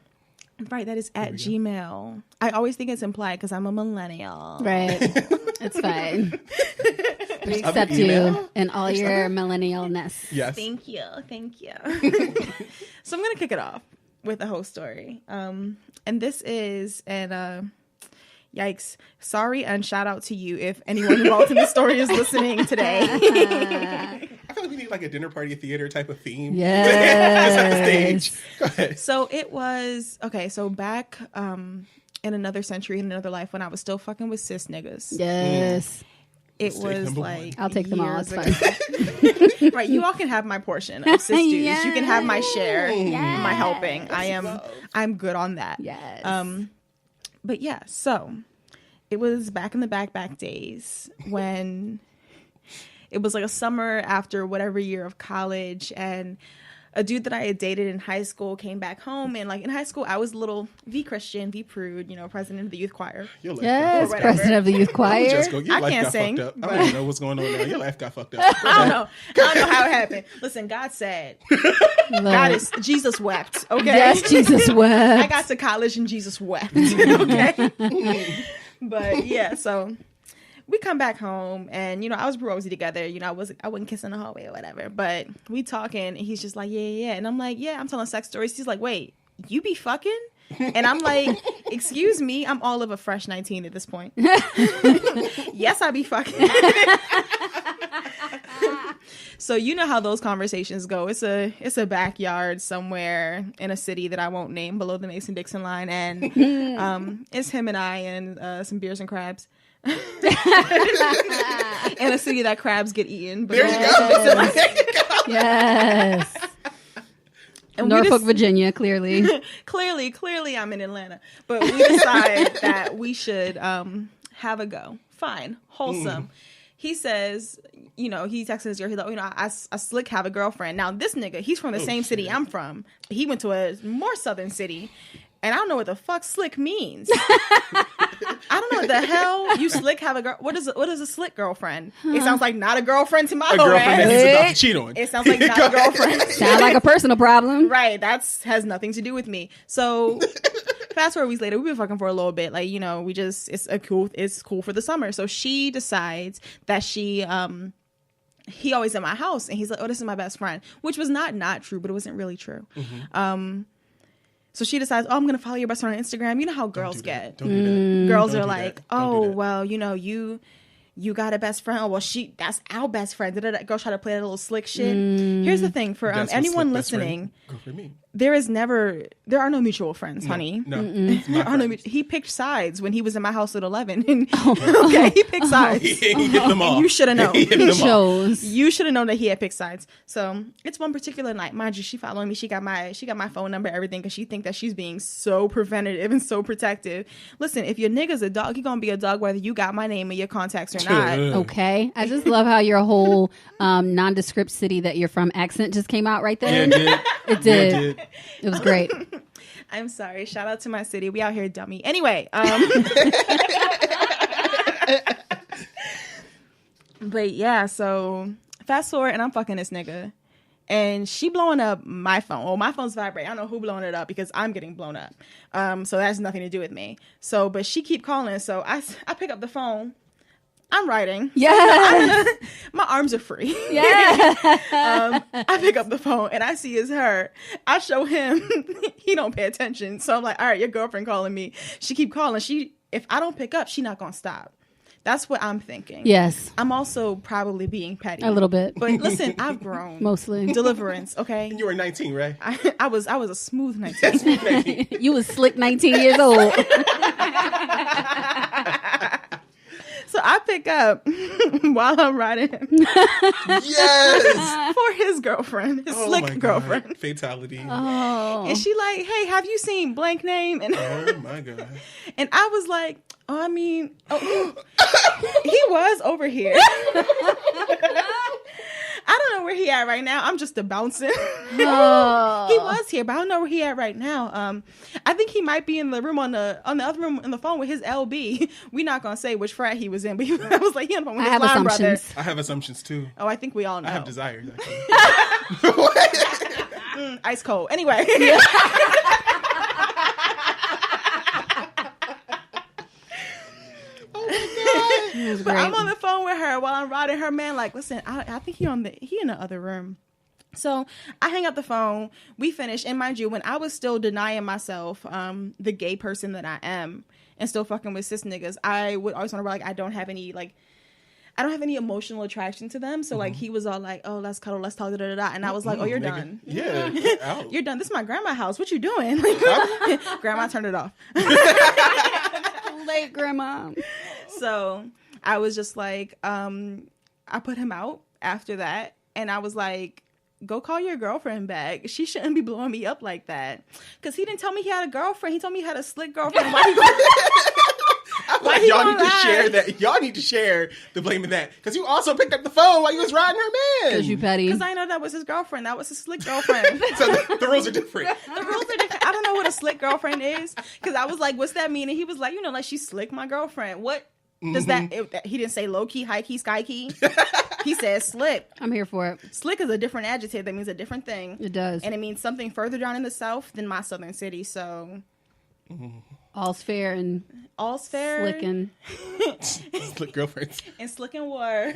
Right, that is at Gmail. I always think it's implied because I'm a millennial.
Right. It's fine. We accept you in all your millennialness.
Yes.
Thank you. So I'm going to kick it off with a host story. And this is yikes. Sorry and shout out to you if anyone involved in the story is listening today.
I feel like we need like a dinner party theater type of theme.
Yes.
Just at the stage. Go ahead.
So it was, so back in another century, in another life, when I was still fucking with cis niggas.
Yes.
It was like
I'll take them all. It's fine.
Right, you all can have my portion of cis dudes.
Yes.
You can have my share,
Yes.
my helping. I'm good on that.
Yes.
But yeah, so it was back in the back days when it was like a summer after whatever year of college, and a dude that I had dated in high school came back home, and like in high school I was a little V Christian, V prude, president of the youth choir.
Yes, president of the youth choir.
I can't sing.
I don't even know what's going on now. Your life got fucked up.
I don't know how it happened. Listen, God said, Jesus wept. Okay.
Yes, Jesus wept.
I got to college and Jesus wept. Okay. But yeah, so we come back home, and I was rosy together. I wouldn't kiss in the hallway or whatever. But we talking, and he's just like, yeah, and I'm like, yeah, I'm telling sex stories. He's like, wait, you be fucking? And I'm like, excuse me, I'm all of a fresh 19 at this point. Yes, I be fucking. So you know how those conversations go. It's a backyard somewhere in a city that I won't name below the Mason-Dixon line, and it's him and I and some beers and crabs. In a city that crabs get eaten. But
There you go.
Yes.
And
Norfolk, Virginia, clearly.
Clearly I'm in Atlanta. But we decide that we should have a go. Fine. Wholesome. He says, he texts his girl, he's like, I slick have a girlfriend. Now this nigga, he's from the same city I'm from. He went to a more southern city. And I don't know what the fuck slick means. I don't know what the hell you slick have a girl. What is a slick girlfriend? It sounds like not a girlfriend to my
A girlfriend that he's about to cheat on.
It sounds like not a girlfriend.
Sound like a personal problem.
Right. Has nothing to do with me. So fast forward weeks later, we've been fucking for a little bit. Like, it's cool for the summer. So she decides that he always in my house, and he's like, oh, this is my best friend, which was not true, but it wasn't really true. Mm-hmm. So she decides, I'm going to follow your best friend on Instagram. You know how girls get.
Don't do that.
Girls are like, well, you got a best friend. Oh, well, that's our best friend. Girl try to play that little slick shit. Here's the thing for anyone listening.
Go for me.
there are no mutual friends, honey.
No, it's
There
not
are no
friends.
he picked sides when he was in my house at 11. And, okay, he picked sides.
He hit them all.
You should have known.
He hit
He
them all.
chose.
You should have known that he had picked sides. So it's one particular night, mind you. She following me. She got my phone number, everything, because she think that she's being so preventative and so protective. Listen, if your nigga's a dog, he gonna be a dog whether you got my name in your contacts or not.
Okay. I just love how your whole nondescript city that you're from accent just came out right there.
Yeah,
It did.
Yeah, it did.
It was great.
I'm sorry. Shout out to my city. We out here, dummy. Anyway, but yeah. So fast forward, and I'm fucking this nigga, and she blowing up my phone. Well, my phone's vibrating. I don't know who blowing it up because I'm getting blown up. So that has nothing to do with me. So, but she keep calling. So I pick up the phone. I'm writing.
Yeah.
My arms are free.
Yeah.
I pick up the phone and I see it's her. I show him. He don't pay attention. So I'm like, all right, your girlfriend calling me. She keep calling. If I don't pick up, she not gonna stop. That's what I'm thinking.
Yes.
I'm also probably being petty.
A little bit.
But listen, I've grown.
Mostly.
Deliverance, okay?
And you were 19, right?
I was a smooth 19.
You was slick 19 years old.
So I pick up while I'm riding him
Yes.
for his girlfriend, his
Oh my
slick
God.
girlfriend.
Fatality.
Oh.
And she like, hey, have you seen blank name? And
Oh my God.
and I was like, oh, I mean, he was over here. I don't know where he at right now. I'm just a bouncing.
Oh.
He was here, but I don't know where he at right now. I think he might be in the room on the other room on the phone with his LB. We not gonna say which frat he was in, but I was like, he on the phone with
I
his
have
line brother.
assumptions.
I have assumptions too.
Oh, I think we all know.
I have desires, actually.
Ice cold. Anyway.
It was
But
great.
I'm on the phone with her while I'm riding her man. Like, listen, I think he in the other room. So I hang up the phone. We finish, and mind you, when I was still denying myself the gay person that I am, and still fucking with cis niggas, I would always want to like I don't have any emotional attraction to them. So like he was all like, oh, let's cuddle, let's talk, da da da. And I was like, oh, you're
nigga.
done.
Yeah. Get out.
You're done. This is my grandma's house. What you doing? Grandma turned it off.
Late grandma.
So I was just like, I put him out after that. And I was like, go call your girlfriend back. She shouldn't be blowing me up like that. Because he didn't tell me he had a girlfriend. He told me he had a slick girlfriend. Why
Like,
he
y'all
gonna
need to
lie?
share that. Y'all need to share the blame of that because you also picked up the phone while you was riding her man.
Because you petty.
Because I know that was his girlfriend. That was his slick girlfriend.
So the rules are different.
The rules are different. I don't know what a slick girlfriend is. Because I was like, what's that mean? And he was like, like she's slick, my girlfriend. What does that? He didn't say low key, high key, sky key. He said slick.
I'm here for it.
Slick is a different adjective. That means a different thing.
It does.
And it means something further down in the south than my southern city. So
All's fair and
all's fair.
slicking.
Slick girlfriends.
And slick and war.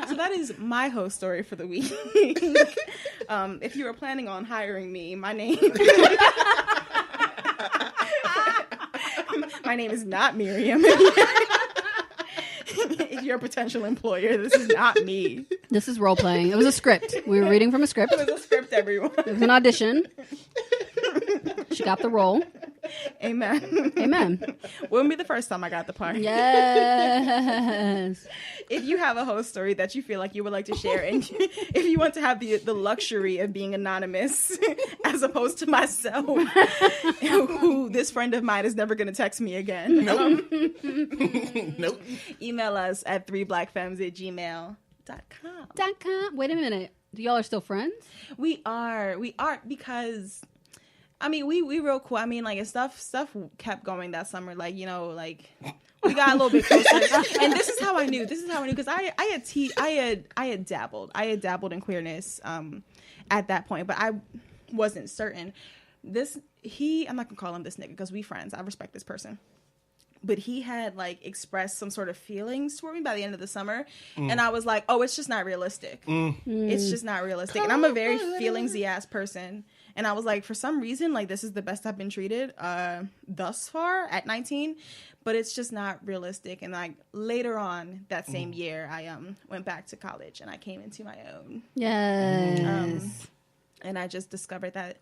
So that is my host story for the week. If you were planning on hiring me, my name is not Miriam. If you're a potential employer, this is not me.
This is role playing. It was a script. We were reading from a script.
It was a script, everyone.
It was an audition. She got the role.
Amen.
Amen.
Wouldn't be the first time I got the part.
Yes.
If you have a host story that you feel like you would like to share, and if you want to have the luxury of being anonymous, as opposed to myself, who this friend of mine is never going to text me again,
Nope. Nope.
email us at 3blackfemmes@gmail.com.
.com. Wait a minute. Y'all are still friends?
We are because I mean we real cool. I mean like stuff kept going that summer. Like we got a little bit closer. And this is how I knew because I had dabbled in queerness at that point, but I wasn't certain. I'm not gonna call him this nigga because we friends. I respect this person. But he had expressed some sort of feelings toward me by the end of the summer. And I was like, oh, it's just not realistic. It's just not realistic. And I'm a very feelingsy ass person. And I was like, for some reason, this is the best I've been treated thus far at 19. But it's just not realistic. And later on that same year, I went back to college and I came into my own.
Yes.
And I just discovered that,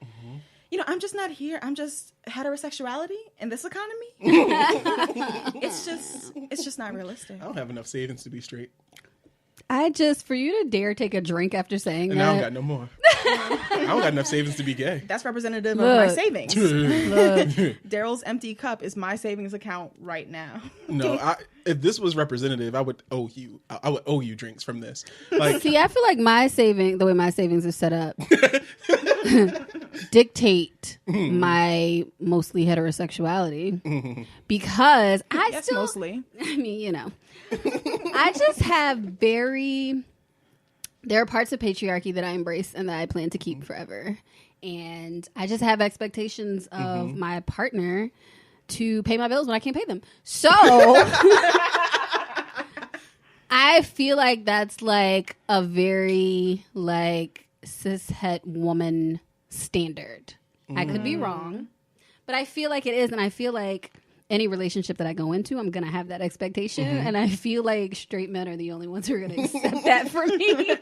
you know, I'm just not here. I'm just heterosexuality in this economy. It's just not realistic.
I don't have enough savings to be straight.
For you to dare take a drink after saying
And
that.
I don't got no more. I don't got enough savings to be gay.
That's representative of my savings.
Look,
Daryl's empty cup is my savings account right now.
No, if this was representative, I would owe you. I would owe you drinks from this. Like,
see, I feel like the way my savings is set up, dictate my mostly heterosexuality because
Mostly.
I mean, you know, I just have there are parts of patriarchy that I embrace and that I plan to keep forever. And I just have expectations of my partner to pay my bills when I can't pay them. So I feel like that's like a very like cishet woman standard. I could be wrong, but I feel like it is. And I feel like any relationship that I go into, I'm going to have that expectation. And I feel like straight men are the only ones who are going to accept that for me.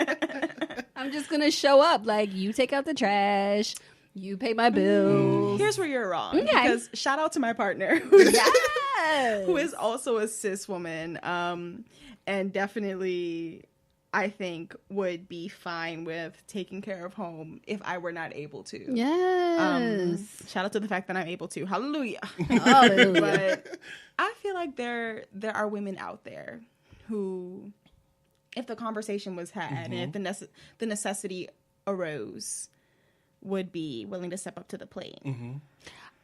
I'm just going to show up like, you take out the trash, you pay my bills.
Here's where you're wrong.
Okay.
Because shout out to my partner
Yes.
who is also a cis woman, and definitely, I think, would be fine with taking care of home if I were not able to.
Yes.
Shout out to the fact that I'm able to. Hallelujah.
Hallelujah.
But I feel like there are women out there who, if the conversation was had and if the necessity arose, would be willing to step up to the plate.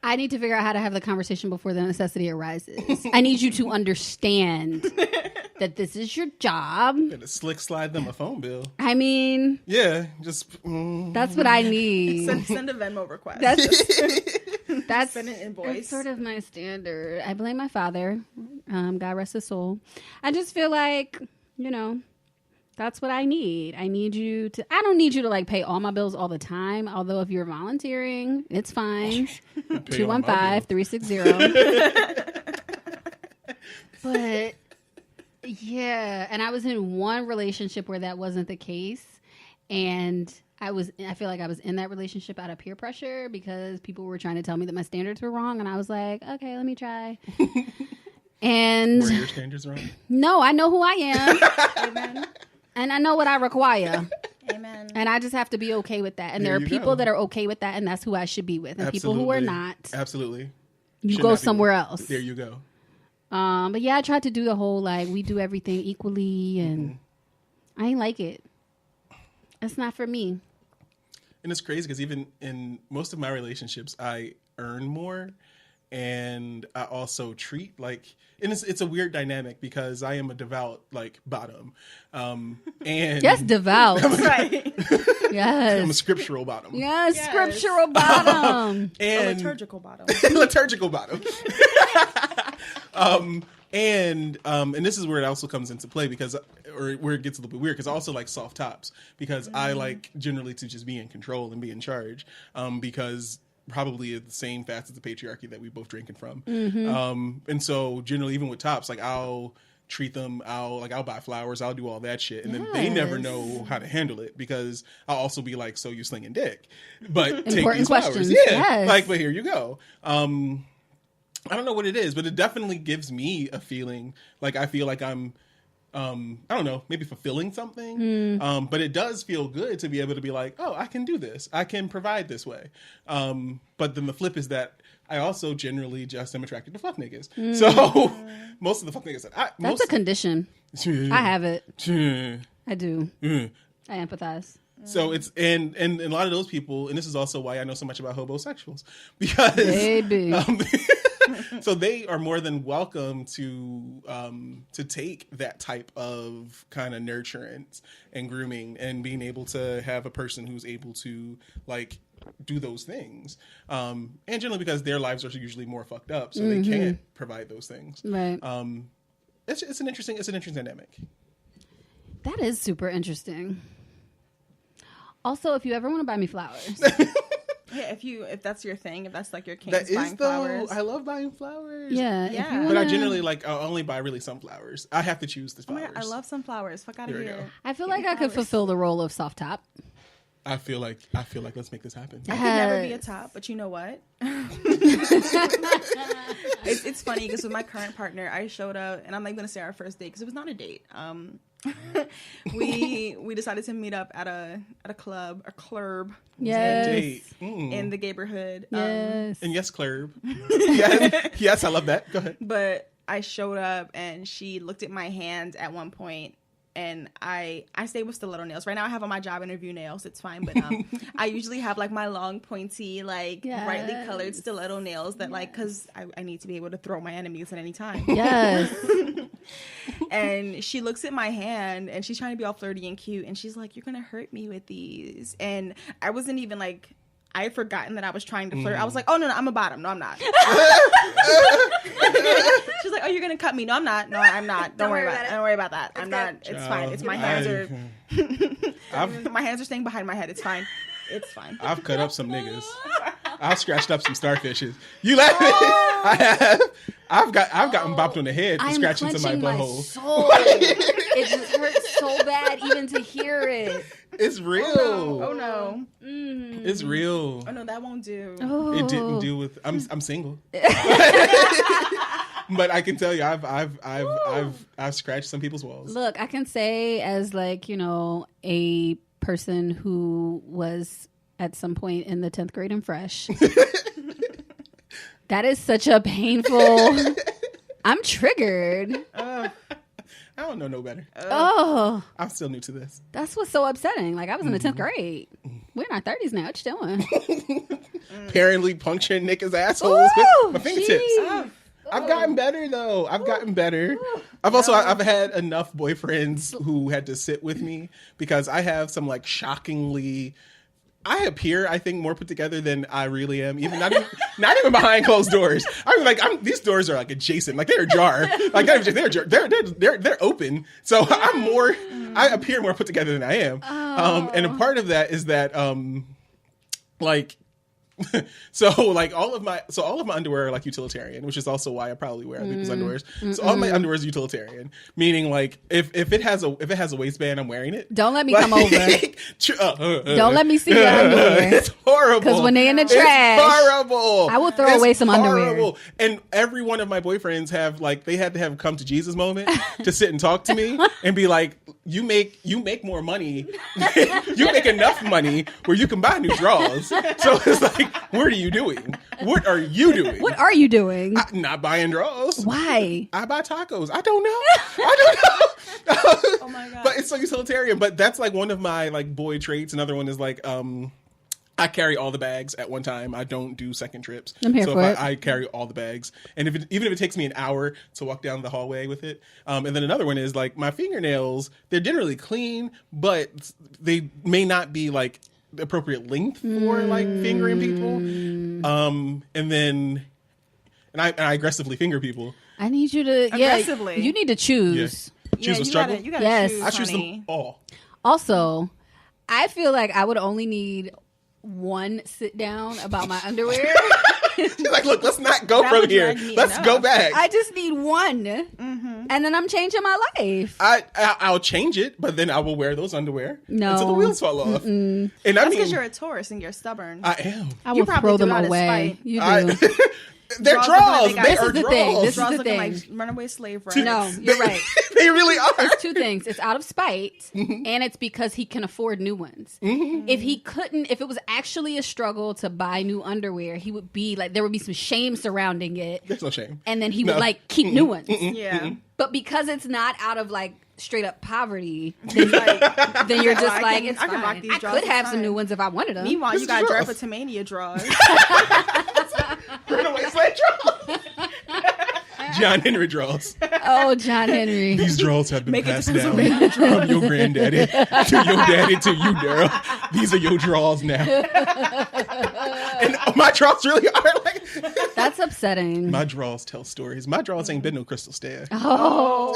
I need to figure out how to have the conversation before the necessity arises. I need you to understand that this is your job.
gotta slick slide them a phone bill.
I mean,
Yeah, just.
that's what I need.
Send a Venmo request.
That's
Send an invoice.
That's sort of my standard. I blame my father. God rest his soul. I just feel like, you know, that's what I need. I don't need you to like pay all my bills all the time. Although if you're volunteering, it's fine. 215-360. But yeah, and I was in one relationship where that wasn't the case. And I feel like I was in that relationship out of peer pressure because people were trying to tell me that my standards were wrong. And I was like, okay, let me try. And
Were your standards wrong?
no, I know who I am. Amen. And I know what I require.
Amen.
And I just have to be okay with that. And
There
there are
you
people
go.
that are okay with that, and that's who I should be with. And people who are not,
Absolutely.
you
Should
go
not be
somewhere
with.
else.
There you go.
But yeah, I tried to do the whole like we do everything equally, and I ain't like it. That's not for me.
And it's crazy because even in most of my relationships, I earn more, and I also treat like, and it's a weird dynamic because I am a devout like bottom, and
Yes, devout.
Right.
I'm a
Yes.
scriptural bottom,
Yes,
Yes.
scriptural bottom.
A
and
liturgical bottom.
liturgical bottom. And this is where it also comes into play because, or where it gets a little bit weird because I also like soft tops because I like generally to just be in control and be in charge, because probably the same facets of patriarchy that we both drinking from. And so generally, even with tops, like I'll treat them, I'll buy flowers, I'll do all that shit, and then they never know how to handle it because I'll also be like, so you slinging dick, but take
Important
these flowers,
questions.
yeah,
Yes.
like, but here you go. I don't know what it is, but it definitely gives me a feeling like I feel like I'm, I don't know, maybe fulfilling something. But it does feel good to be able to be like, oh, I can do this. I can provide this way. But then the flip is that I also generally just am attracted to fuck niggas. So most of the fuck niggas that
That's a condition. I have it. I do. I empathize.
So it's and a lot of those people, and this is also why I know so much about homosexuals because
Baby.
so they are more than welcome to take that type of kind of nurturance and grooming and being able to have a person who's able to like do those things, and generally because their lives are usually more fucked up, so they can't provide those things.
Right.
It's an interesting dynamic.
That is super interesting. Also, if you ever want to buy me flowers,
Yeah, if that's your thing, if that's like your king
That is
buying
though.
flowers.
I love buying flowers.
yeah. If
Yeah.
you
But
But I
wanna-
generally I'll only buy really some flowers. I have to choose the
Oh my
flowers.
God, I love sunflowers. Fuck out of
There we
here.
go.
I feel
Give
like
me
I could
flowers.
fulfill the role of soft top.
I feel like let's make this happen.
I could never be a top, but you know what? It's funny because with my current partner, I showed up, and I'm not going to say our first date because it was not a date. We decided to meet up at a club,
Yes.
in the neighborhood.
Yes.
And yes, club. yes, I love that. Go ahead.
But I showed up, and she looked at my hands at one point. And I stay with stiletto nails. Right now I have on my job interview nails. It's fine. But I usually have like my long, pointy, like brightly colored stiletto nails that like, because I need to be able to throw my enemies at any time.
Yes.
And she looks at my hand and she's trying to be all flirty and cute. And she's like, you're going to hurt me with these. And I wasn't even like, I had forgotten that I was trying to flirt. I was like, oh, no, I'm a bottom. No, I'm not. She's like, oh, you're going to cut me. No, I'm not. No, I'm not. Don't worry about it. Don't worry about that. I'm not. It's fine. It's my hands are... my hands are staying behind my head. It's fine. It's fine.
I've cut up some niggas. I've scratched up some starfishes. You laughing? I have. I've gotten bopped on the head for scratching some of my butthole.
It just hurts so bad even to hear it.
It's real.
Oh no.
It's real.
Oh no, that won't do.
Oh.
It didn't do with. I'm single. But I can tell you, I've scratched some people's walls.
Look, I can say as like, a person who was at some point in the 10th grade and fresh. That is such a painful. I'm triggered.
I don't know no better.
Oh,
I'm still new to this.
that's what's so upsetting. Like I was in the 10th grade. We're in our 30s now. What you doing?
Apparently puncturing niggas' assholes with my fingertips.
Jeez.
I've gotten better though. I've gotten better. I've had enough boyfriends who had to sit with me because I have some like shockingly. I appear, I think, more put together than I really am. Even not even behind closed doors. I'm like, these doors are like adjacent, like they're ajar, like they're open. So I'm more. I appear more put together than I am. And a part of that is that, like. So all of my underwear are like utilitarian, which is also why I probably wear other people's underwears. So all my underwear is utilitarian, meaning like if it has a waistband, I'm wearing it.
Don't let me come over. Don't let me see your underwear.
It's horrible.
Because when they in the trash,
it's horrible.
I will throw away some underwear.
And every one of my boyfriends they had to have a come to Jesus moment to sit and talk to me and be like, you make more money, you make enough money where you can buy new drawers. So it's like, what are you doing? What are you doing?
What are you doing?
I'm not buying drawers.
Why?
I buy tacos. I don't know.
Oh my god!
But it's so utilitarian. But that's like one of my like boy traits. Another one is like I carry all the bags at one time. I don't do second trips.
I'm here for it.
I carry all the bags, and even if it takes me an hour to walk down the hallway with it. And then another one is like my fingernails. They're generally clean, but they may not be like the appropriate length for like fingering people. And I aggressively finger people.
I need you to
Aggressively.
you need to choose.
Choose a struggle.
You gotta
Yes.
choose,
I choose
honey.
them all.
Also, I feel like I would only need one sit down about my underwear.
She's like, look, let's not go
That
from
would
here.
drag me
Let's
enough.
go back.
I just need one, and then I'm changing my life.
I'll change it, but then I will wear those underwear
No.
until the wheels fall off. And I
That's
mean,
because you're a Taurus and you're stubborn.
I am.
I
You
will
probably
throw
do
them
it out of
away.
spite.
You do.
They're
Draws
draws.
looking like
They
they
are
This is the thing.
draws.
This is
Draws
the
looking
thing.
like runaway slave rights.
No, you're right.
They really are.
It's two things. It's out of spite, and it's because he can afford new ones. If he couldn't, if it was actually a struggle to buy new underwear, he would be like, there would be some shame surrounding it,
There's no shame.
and then he would like keep new ones.
Yeah.
But because it's not out of like straight up poverty, then, then you're just
I
like,
can-
it's
I can rock
fine.
these
I
draws,
could
it's
have some
fine.
new ones if I wanted them.
Meanwhile,
This
you
is
got
draws.
Drapetomania draws.
Runaway slave draws. John Henry draws.
Oh, John Henry.
These draws have been
Make it
passed
to
down
Pennsylvania
from your granddaddy to your daddy to you, Darryl. These are your draws now. And my draws really are like.
That's upsetting.
My draws tell stories. My draws ain't been no crystal stair.
Oh,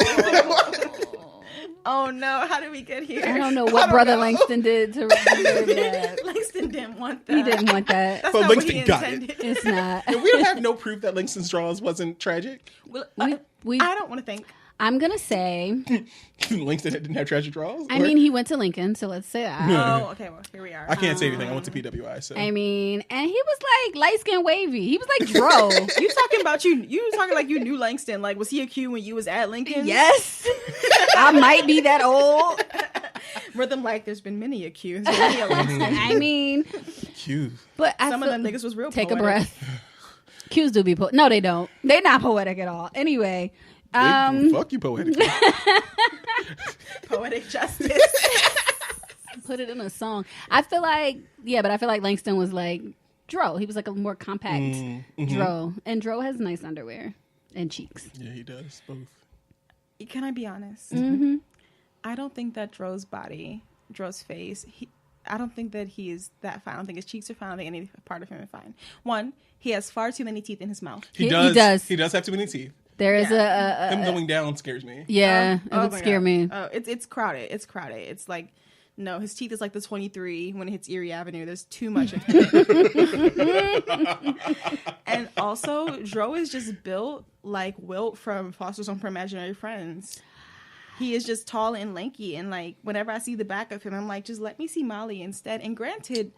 Oh no! How did we get here?
I don't know what Brother Langston did to deserve that.
Langston didn't want that.
He didn't want that.
That's
But
not
Langston
what he
got it.
intended.
It's not.
And we don't have no proof that Langston's draws wasn't tragic.
Well,
We-
I don't want to think.
I'm gonna say
Langston didn't have tragic draws.
I mean, he went to Lincoln, so let's say that.
Oh, okay. Well, here we are.
I can't say anything. I went to PWI, so
I mean, and he was like light skin wavy. He was like Dro.
You talking about you? You talking like you knew Langston? Like, was he a Q when you was at Lincoln?
Yes, I might be that old.
Rhythm like there's been many a Q. There's been many a Langston.
I mean,
Q.
but
Some of them niggas was real.
Take
poetic.
a breath. Q's do be no, they don't. They're not poetic at all. Anyway,
Fuck you, poetic.
Poetic justice.
put it in a song. I feel like but I feel like Langston was like Dro. He was like a more compact Dro, and Dro has nice underwear and cheeks.
Yeah, he does both.
Can I be honest? I don't think that Dro's face, I don't think that he is that fine. I don't think his cheeks are fine. I don't think any part of him is fine. One, he has far too many teeth in his mouth.
He does. He does have too many teeth.
There is a
him going down scares me.
Yeah, it would scare me.
Oh, it's crowded. It's crowded. It's like, no, his teeth is like the 23 when it hits Erie Avenue. There's too much of him. And also, Dro is just built like Wilt from Foster's Home for Imaginary Friends. He is just tall and lanky, and like whenever I see the back of him, I'm like, just let me see Molly instead. And granted,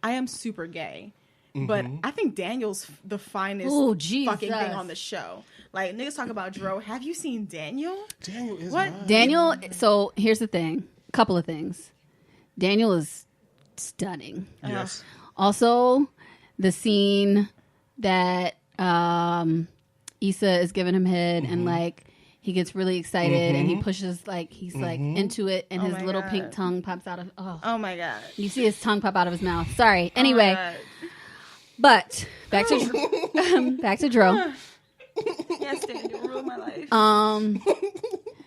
I am super gay, but I think Daniel's the finest fucking thing on the show. Like, niggas talk about Dro. Have you seen Daniel?
Daniel is
what?
mine.
Daniel. So here's the thing. Couple of things. Daniel is stunning.
Yes.
Also, the scene that Issa is giving him head and like he gets really excited and he pushes like he's like into it and his little pink tongue pops out of
Oh my god.
You see his tongue pop out of his mouth. Sorry. Anyway, but back to Dro.
Yes, Daniel, ruined my life.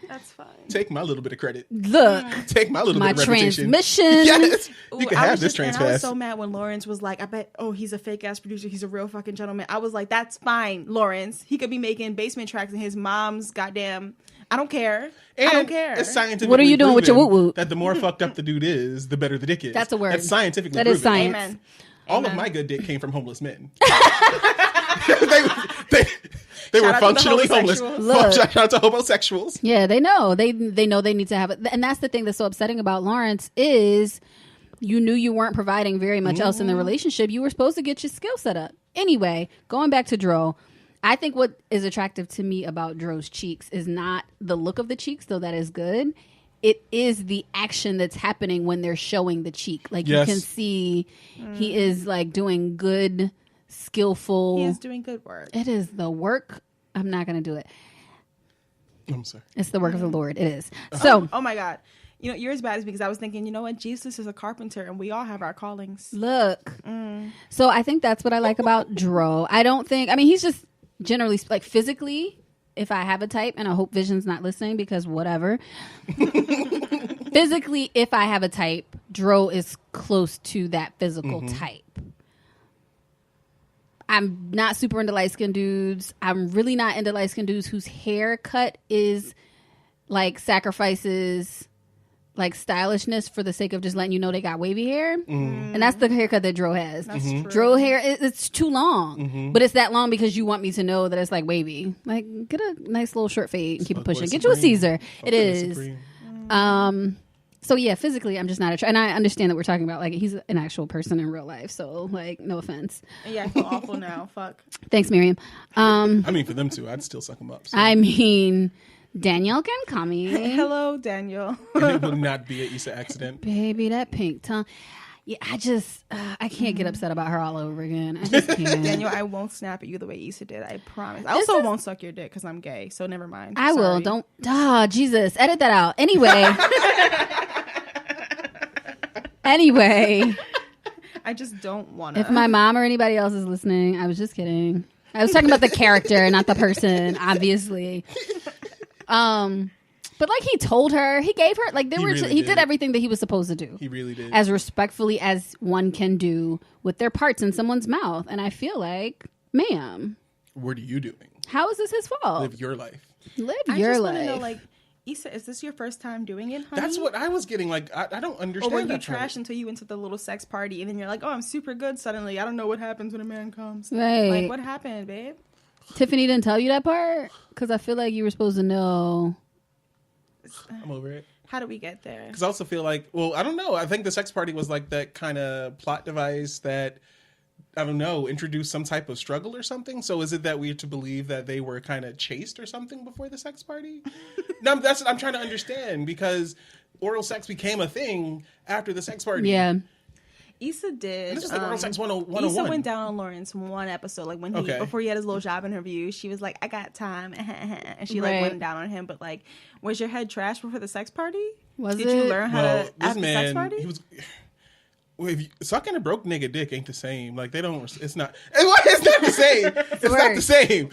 That's fine.
Take my little bit of credit.
Look,
Take my little bit of reputation.
transmission.
Yes,
Ooh,
you can have this
and I was
transfast.
so mad when Lawrence was like, I bet, he's a fake ass producer. He's a real fucking gentleman. I was like, that's fine, Lawrence. He could be making basement tracks in his mom's goddamn. I don't care.
And
I don't care.
It's scientifically
What are you doing with your
proven
woot woot?
That the more fucked up the dude is, the better the dick is.
That's a word.
That's scientifically
That
proven.
is science.
Amen.
All of my good dick came from homeless men. They were
Shout out to the
functionally homeless.
homosexuals.
Shout out to homosexuals.
Yeah, they know. They know they need to have it. And that's the thing that's so upsetting about Lawrence is you knew you weren't providing very much else in the relationship. You were supposed to get your skill set up. Anyway, going back to Dro, I think what is attractive to me about Dro's cheeks is not the look of the cheeks, though that is good. It is the action that's happening when they're showing the cheek. Like you can see he is like doing good, skillful.
He is doing good work.
It is the work. I'm not going to do it.
I'm sorry.
It's the work of the Lord. It is. So,
Oh my God. You know, you're as bad as me because I was thinking, you know what? Jesus is a carpenter and we all have our callings.
look. So I think that's what I like about Dro. I don't think, I mean, he's just generally, like physically, if I have a type, and I hope Vision's not listening because whatever. Physically, if I have a type, Dro is close to that physical type. I'm not super into light-skinned dudes. I'm really not into light-skinned dudes whose haircut is like sacrifices like stylishness for the sake of just letting you know they got wavy hair. And that's the haircut that Dro has.
That's true.
Dro hair, it's too long. But it's that long because you want me to know that it's like wavy. Like, get a nice little short fade and keep it pushing. Get you a Caesar. It is. So yeah, physically, I'm just not attracted. And I understand that we're talking about like he's an actual person in real life. So like, no offense.
Yeah, I feel awful now. Fuck.
Thanks, Miriam.
I mean, for them too, I'd still suck them up. So.
I mean, Danielle can call me.
Hello, Daniel.
And it would not be an Issa accident.
Baby, that pink tongue. Yeah, I just, I can't get upset about her all over again. I just can't.
Daniel, I won't snap at you the way Issa did. I promise. I also won't suck your dick because I'm gay. So never mind.
I will.
Sorry.
Don't. Jesus. Edit that out. Anyway. Anyway.
I just don't want to.
If my mom or anybody else is listening, I was just kidding. I was talking about the character, not the person, obviously. But like he told her, he gave her, like he did everything that he was supposed to do.
He really did.
As respectfully as one can do with their parts in someone's mouth. And I feel like, ma'am.
What are you doing?
How is this his fault?
Live your life.
Live
I
your
just
life.
want to know, like, Issa, is this your first time doing it, honey?
That's what I was getting. Like, I don't understand.
Or were you
that
trash
part.
until you went to the little sex party and then you're like, oh, I'm super good suddenly. I don't know what happens when a man comes.
Right.
Like, what happened, babe?
Tiffany didn't tell you that part? Because I feel like you were supposed to know.
I'm over it.
How do we get there?
Because I also feel like, well, I don't know. I think the sex party was like that kind of plot device that, I don't know, introduced some type of struggle or something. So is it that we're to believe that they were kind of chaste or something before the sex party? No, that's what I'm trying to understand, because oral sex became a thing after the sex party.
Yeah.
Issa did.
And this is like oral sex 101.
Issa went down on Lawrence one episode, like when he before he had his little job interview. She was like, "I got time," and she like went down on him. But like, was your head trash before the sex party? Did you learn how to after the sex party?
He was. Well, sucking a broke nigga dick ain't the same. Like they don't. It's not. It's not the same. It's not the same.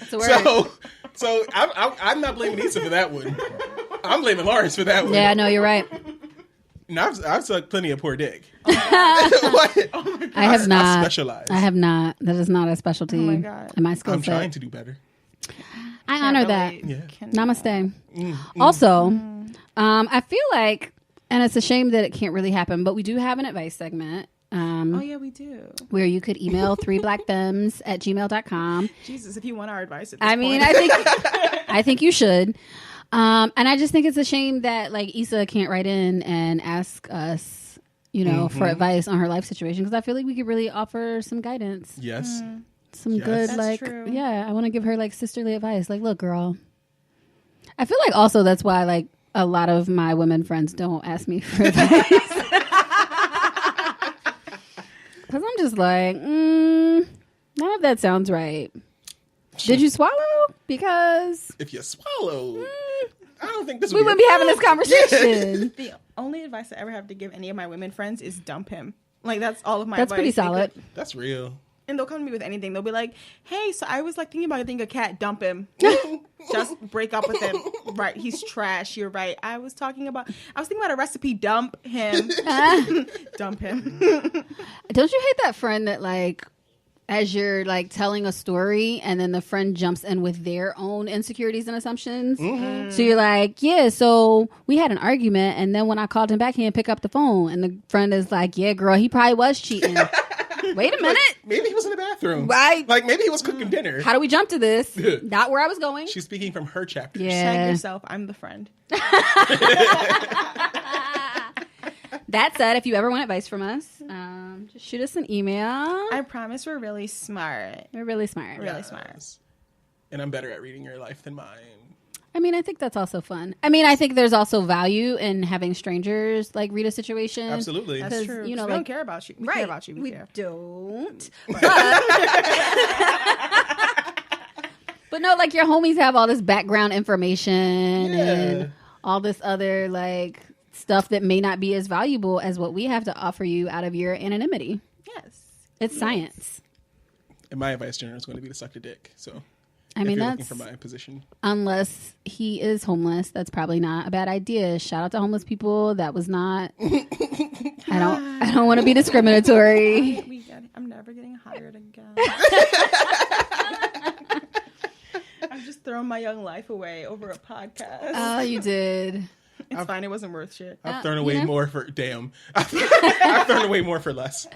So I'm not blaming Issa for that one. I'm blaming Lawrence for that one.
Yeah, no, you're right.
Now I've sucked plenty of poor dick.
What? I have not.
I specialize.
I have not. That is not a specialty.
Oh my God.
In my skill
I'm
set.
trying to do better.
I honor that.
Yeah.
Namaste. Also, I feel like, and it's a shame that it can't really happen, but we do have an advice segment.
Oh yeah, we do.
Where you could email 3blackfemmes@gmail.com.
Jesus, if you want our advice at this
I mean,
point.
I think you should. And I just think it's a shame that like Issa can't write in and ask us, you know, for advice on her life situation, because I feel like we could really offer some guidance.
Yes.
Some good,
That's
like,
true.
yeah, I want to give her like sisterly advice. Like, look, girl. I feel like also that's why like a lot of my women friends don't ask me for advice. Because I'm just like, none of that sounds right. Did you swallow? Because
If you swallow, I don't think this.
we wouldn't be having this conversation.
The only advice I ever have to give any of my women friends is dump him. Like that's all of my
That's
advice.
pretty solid.
That's real.
And they'll come to me with anything. They'll be like, "Hey, so I was like thinking about getting a cat. Dump him. Just break up with him. Right? He's trash. You're right. I was thinking about a recipe. Dump him. Dump him.
Don't you hate that friend that like, as you're like telling a story and then the friend jumps in with their own insecurities and assumptions? So you're like, yeah, so we had an argument, and then when I called him back, he didn't pick up the phone, and the friend is like, yeah, girl, he probably was cheating. Wait a minute.
Maybe he was in the bathroom.
Right.
Like maybe he was cooking dinner.
How do we jump to this? Not where I was going.
She's speaking from her chapters.
Yeah.
Tag yourself. I'm the friend.
That said, if you ever want advice from us, just shoot us an email.
I promise we're really smart.
We're really smart.
Really smart.
And I'm better at reading your life than mine.
I mean, I think that's also fun. I mean, I think there's also value in having strangers like read a situation.
Absolutely.
That's true.
You know,
we
like,
don't care about you. We
right.
care about you. We care.
Don't. But no, like your homies have all this background information and all this other like stuff that may not be as valuable as what we have to offer you out of your anonymity.
Yes.
It's science.
And my advice general is going to be to suck the dick. So
I mean,
if you're
that's
looking for my position.
Unless he is homeless, that's probably not a bad idea. Shout out to homeless people. That was not. I don't want to be discriminatory.
I'm never getting hired again. I'm just throwing my young life away over a podcast.
Oh, you did.
It's fine. It wasn't worth shit.
I've thrown away
you know?
more for I've thrown away more for less.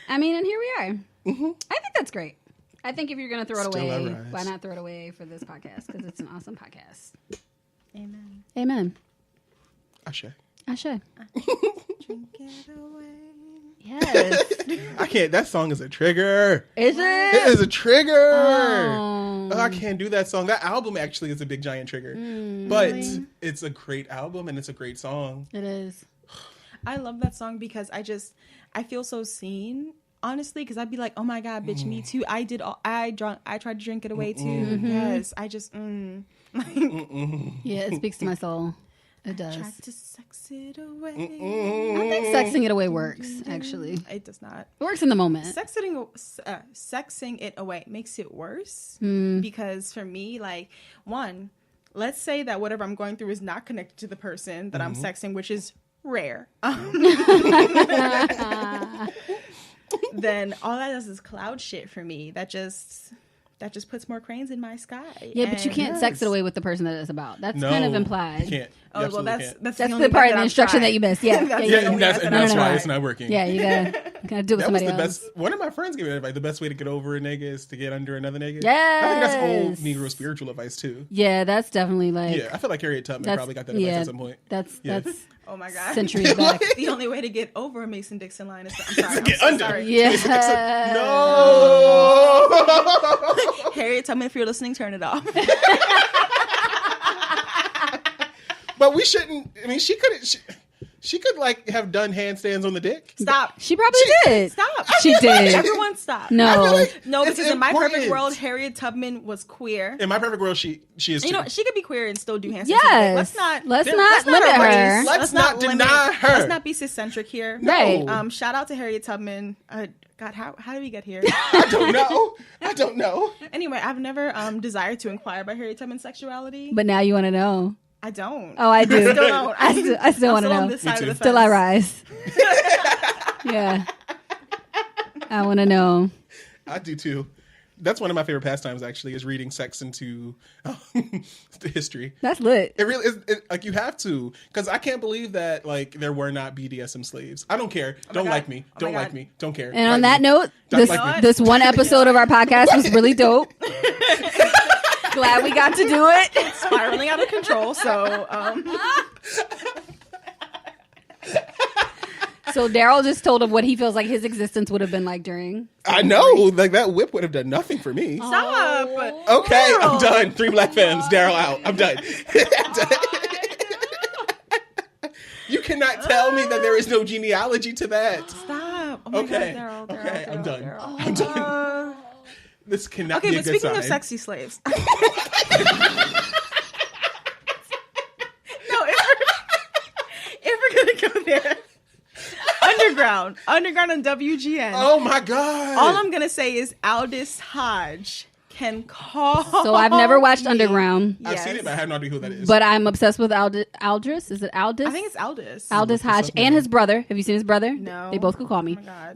I mean, and here we are. I think that's great. I think if you're going to throw it
Still I
away,
rise.
why not throw it away for this podcast? Because it's an awesome podcast.
Amen.
Amen.
Ashe.
Ashe.
Drink it away.
Yes.
I can't. That song is a trigger.
Is
It
it?
is a trigger.
Oh.
I can't do that song. That album actually is a big giant trigger. But it's a great album and it's a great song.
It is.
I love that song because I feel so seen. Honestly, because I'd be like, "Oh my God, bitch, me too. I tried to drink it away too. Yes, I just,
Yeah, it speaks to my soul. It does.
tried to sex it away.
I think sexing it away works, actually.
It does not.
It works in the moment.
Sexing it away makes it worse because for me, like, one, let's say that whatever I'm going through is not connected to the person that I'm sexing, which is rare. Then all that does is cloud shit for me. That just that just puts more cranes in my sky.
Yeah, but you
And-
can't sex it away with the person that it's about. That's
No,
kind of implied.
You can't. You
Oh, well,
absolutely
that's
can't.
That's the part of the instruction that you missed. Yeah.
That's
Yeah,
the
and
only
that's,
method
and
I've
that's why
tried.
it's not working.
Yeah, you gotta do it with
That was
somebody
the
else.
best. One of my friends gave me advice. The best way to get over a nigga is to get under another nigga.
Yes.
I think that's old Negro spiritual advice too.
Yeah, that's definitely like.
Yeah, I feel like Harriet Tubman
that's,
probably got that advice at some point.
That's
Yeah.
that's
Oh my god!
centuries back.
The only way to get over a Mason Dixon line is I'm sorry.
Get
I'm
under.
so sorry.
Yeah.
No.
Harriet Tubman, if you're listening, turn it off.
But we shouldn't. I mean, she could. She could like have done handstands on the dick.
Stop.
She probably did.
Stop.
She did.
Everyone stop.
No.
I feel like
No,
it's
because in my perfect
important.
world, Harriet Tubman was queer.
In my perfect world, she is too.
You know, she could be queer and still do handstands.
Yes.
Let's not
Let's
Let's
not
not
limit
erase-
her.
Let's not deny her.
Let's not be ciscentric here.
Right.
Shout out to Harriet Tubman. God, how did we get here?
I don't know.
Anyway, I've never desired to inquire about Harriet Tubman's sexuality.
But now you want to know.
I don't.
Oh, I do.
I still don't.
I still want to
I'm on
know.
this side of the
Still I
fence.
rise. Yeah. I want to know.
I do too. That's one of my favorite pastimes. Actually, is reading sex into history.
That's lit.
It really is. Like you have to, because I can't believe that like there were not BDSM slaves. I don't care. Don't
God.
like me.
Oh my
Don't
God.
like me. Don't care.
And on
Like
that
me.
note,
Don't like me.
this one episode of our podcast was really dope. Glad we got to do it.
Spiraling out of control. So,
So Darryl just told him what he feels like his existence would have been like during.
I know, like that whip would have done nothing for me.
stop.
Okay, I'm done. 3 Black Femmes. Darryl out. I'm done. You cannot tell me that there is no genealogy to that.
Stop. Oh my
Okay.
God, Darryl.
Okay, I'm done.
Darryl.
I'm done. This cannot
Okay,
be a
but
good
speaking
sign.
of sexy slaves. No, if we're gonna go there, underground on WGN.
Oh my God.
All I'm gonna say is Aldous Hodge can call.
So I've never watched
me.
Underground,
I've
Yes.
seen it, but I have no idea who that is.
but I'm obsessed with Aldris. Is it Aldous?
I think it's Aldous.
Aldous Hodge and his brother. Have you seen his brother?
No.
They both could call
Oh
me.
my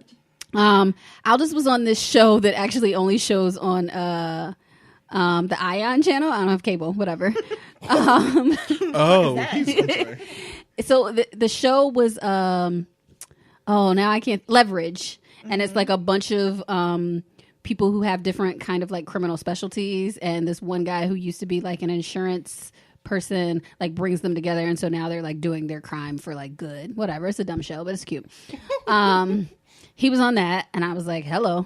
God.
Aldous was on this show that actually only shows on the Ion channel. I don't have cable, whatever.
Oh, I'm sorry.
So the show was now I can't Leverage, and it's like a bunch of people who have different kind of like criminal specialties, and this one guy who used to be like an insurance person like brings them together, and so now they're like doing their crime for like good, whatever. It's a dumb show, but it's cute. He was on that, and I was like, hello.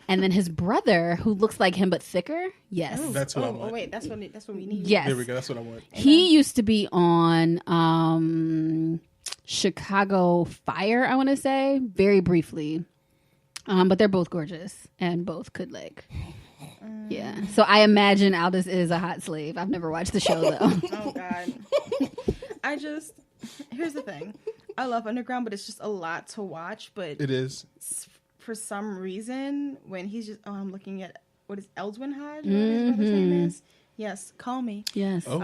And then his brother, who looks like him but thicker, yes,
That's what I want.
Oh wait, that's what we need.
yes,
There we go. That's what I want.
he used to be on Chicago Fire, I want to say, very briefly. But they're both gorgeous and both could like. Yeah. So I imagine Aldous is a hot slave. I've never watched the show though.
Oh God. Here's the thing. I love Underground, but it's just a lot to watch. But
It is.
for some reason, when he's just, I'm looking at, what is Eldwin Hodge? What his brother's name is? Yes, call me.
Yes.
Oh,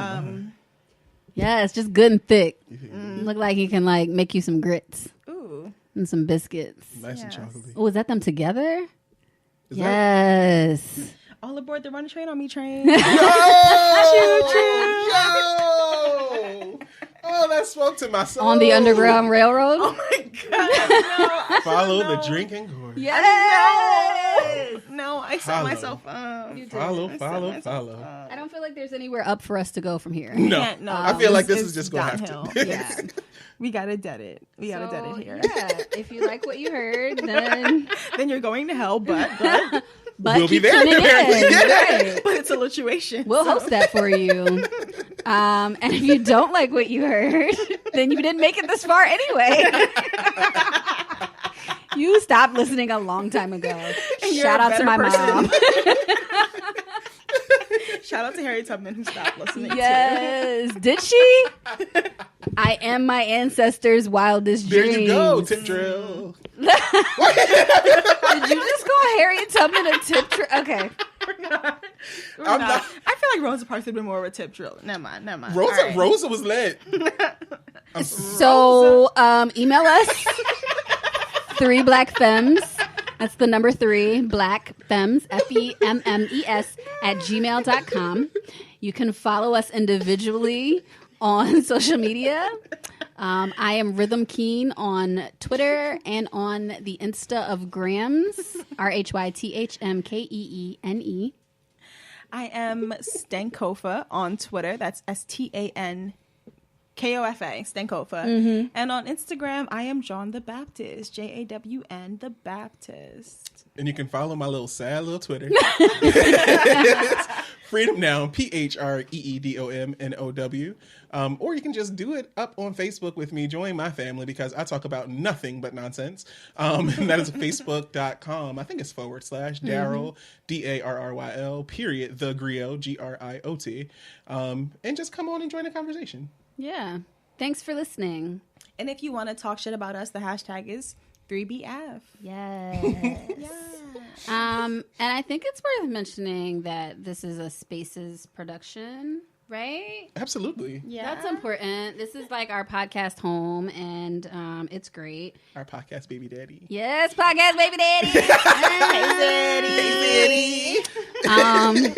Yeah, it's just good and thick. Look like he can like make you some grits
Ooh.
and some biscuits.
nice and
Yes.
chocolatey.
Oh, is that them together?
Is
Yes.
All aboard the Run Train on Me train.
Yo! Oh, that spoke to my soul.
On the Underground Railroad.
Oh my God. No.
Follow the drinking gore.
Yes.
No, I set
Follow.
myself up.
Follow.
I don't feel like there's anywhere up for us to go from here.
No,
Can't- no,
I feel like this
it's
is just gonna
downhill.
have to.
Yeah.
We gotta dead it. We gotta dead it here.
Yeah. If you like what you heard, then
Then you're going to hell, but
We'll be
keep
there,
tuning in.
apparently.
Right.
but it's a situation.
We'll host that for you. And if you don't like what you heard, then you didn't make it this far anyway. You stopped listening a long time ago.
And you're
Shout
a
out to
better
my
person.
mom.
Shout out to Harriet Tubman who stopped listening.
Yes. Did she? I am my ancestors' wildest
There
dreams.
you go, tip drill.
Did you just call Harriet Tubman a tip drill? Okay.
We're not.
I'm not-
I feel like Rosa Parks would have been more of a tip drill. Never mind.
Rosa,
All right.
Rosa was lit.
So email us 3 Black Femmes That's the number 3, Black Femmes, FEMMES @gmail.com. You can follow us individually on social media. I am Rhythm Keen on Twitter and on the Insta of Grams, RhythmKeene.
I am Stankofa on Twitter. That's STANKOFA, Stankofa. And on Instagram, I am John the Baptist, JAWN the Baptist.
And you can follow my little sad little Twitter. It's Freedom Now, PHREEDOMNOW. Or you can just do it up on Facebook with me. Join my family because I talk about nothing but nonsense. And that is facebook.com. I think it's / Darryl, DARRYL, period, the griot, GRIOT. And just come on and join the conversation.
Yeah. Thanks for listening.
And if you want to talk shit about us, the hashtag is 3BF.
Yes.
Yeah.
And I think it's worth mentioning that this is a Spaces production, right?
Absolutely.
Yeah.
That's important. This is like our podcast home, and it's great.
Our podcast baby daddy.
Yes, podcast baby daddy.
Hey, daddy.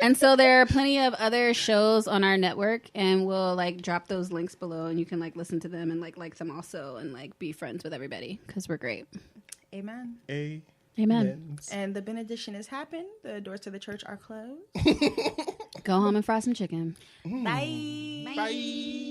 And so there are plenty of other shows on our network, and we'll like drop those links below, and you can like listen to them and like them also, and like be friends with everybody because we're great.
Amen.
Amen.
And the benediction has happened. The doors to the church are closed.
Go home and fry some chicken.
Bye.
Bye.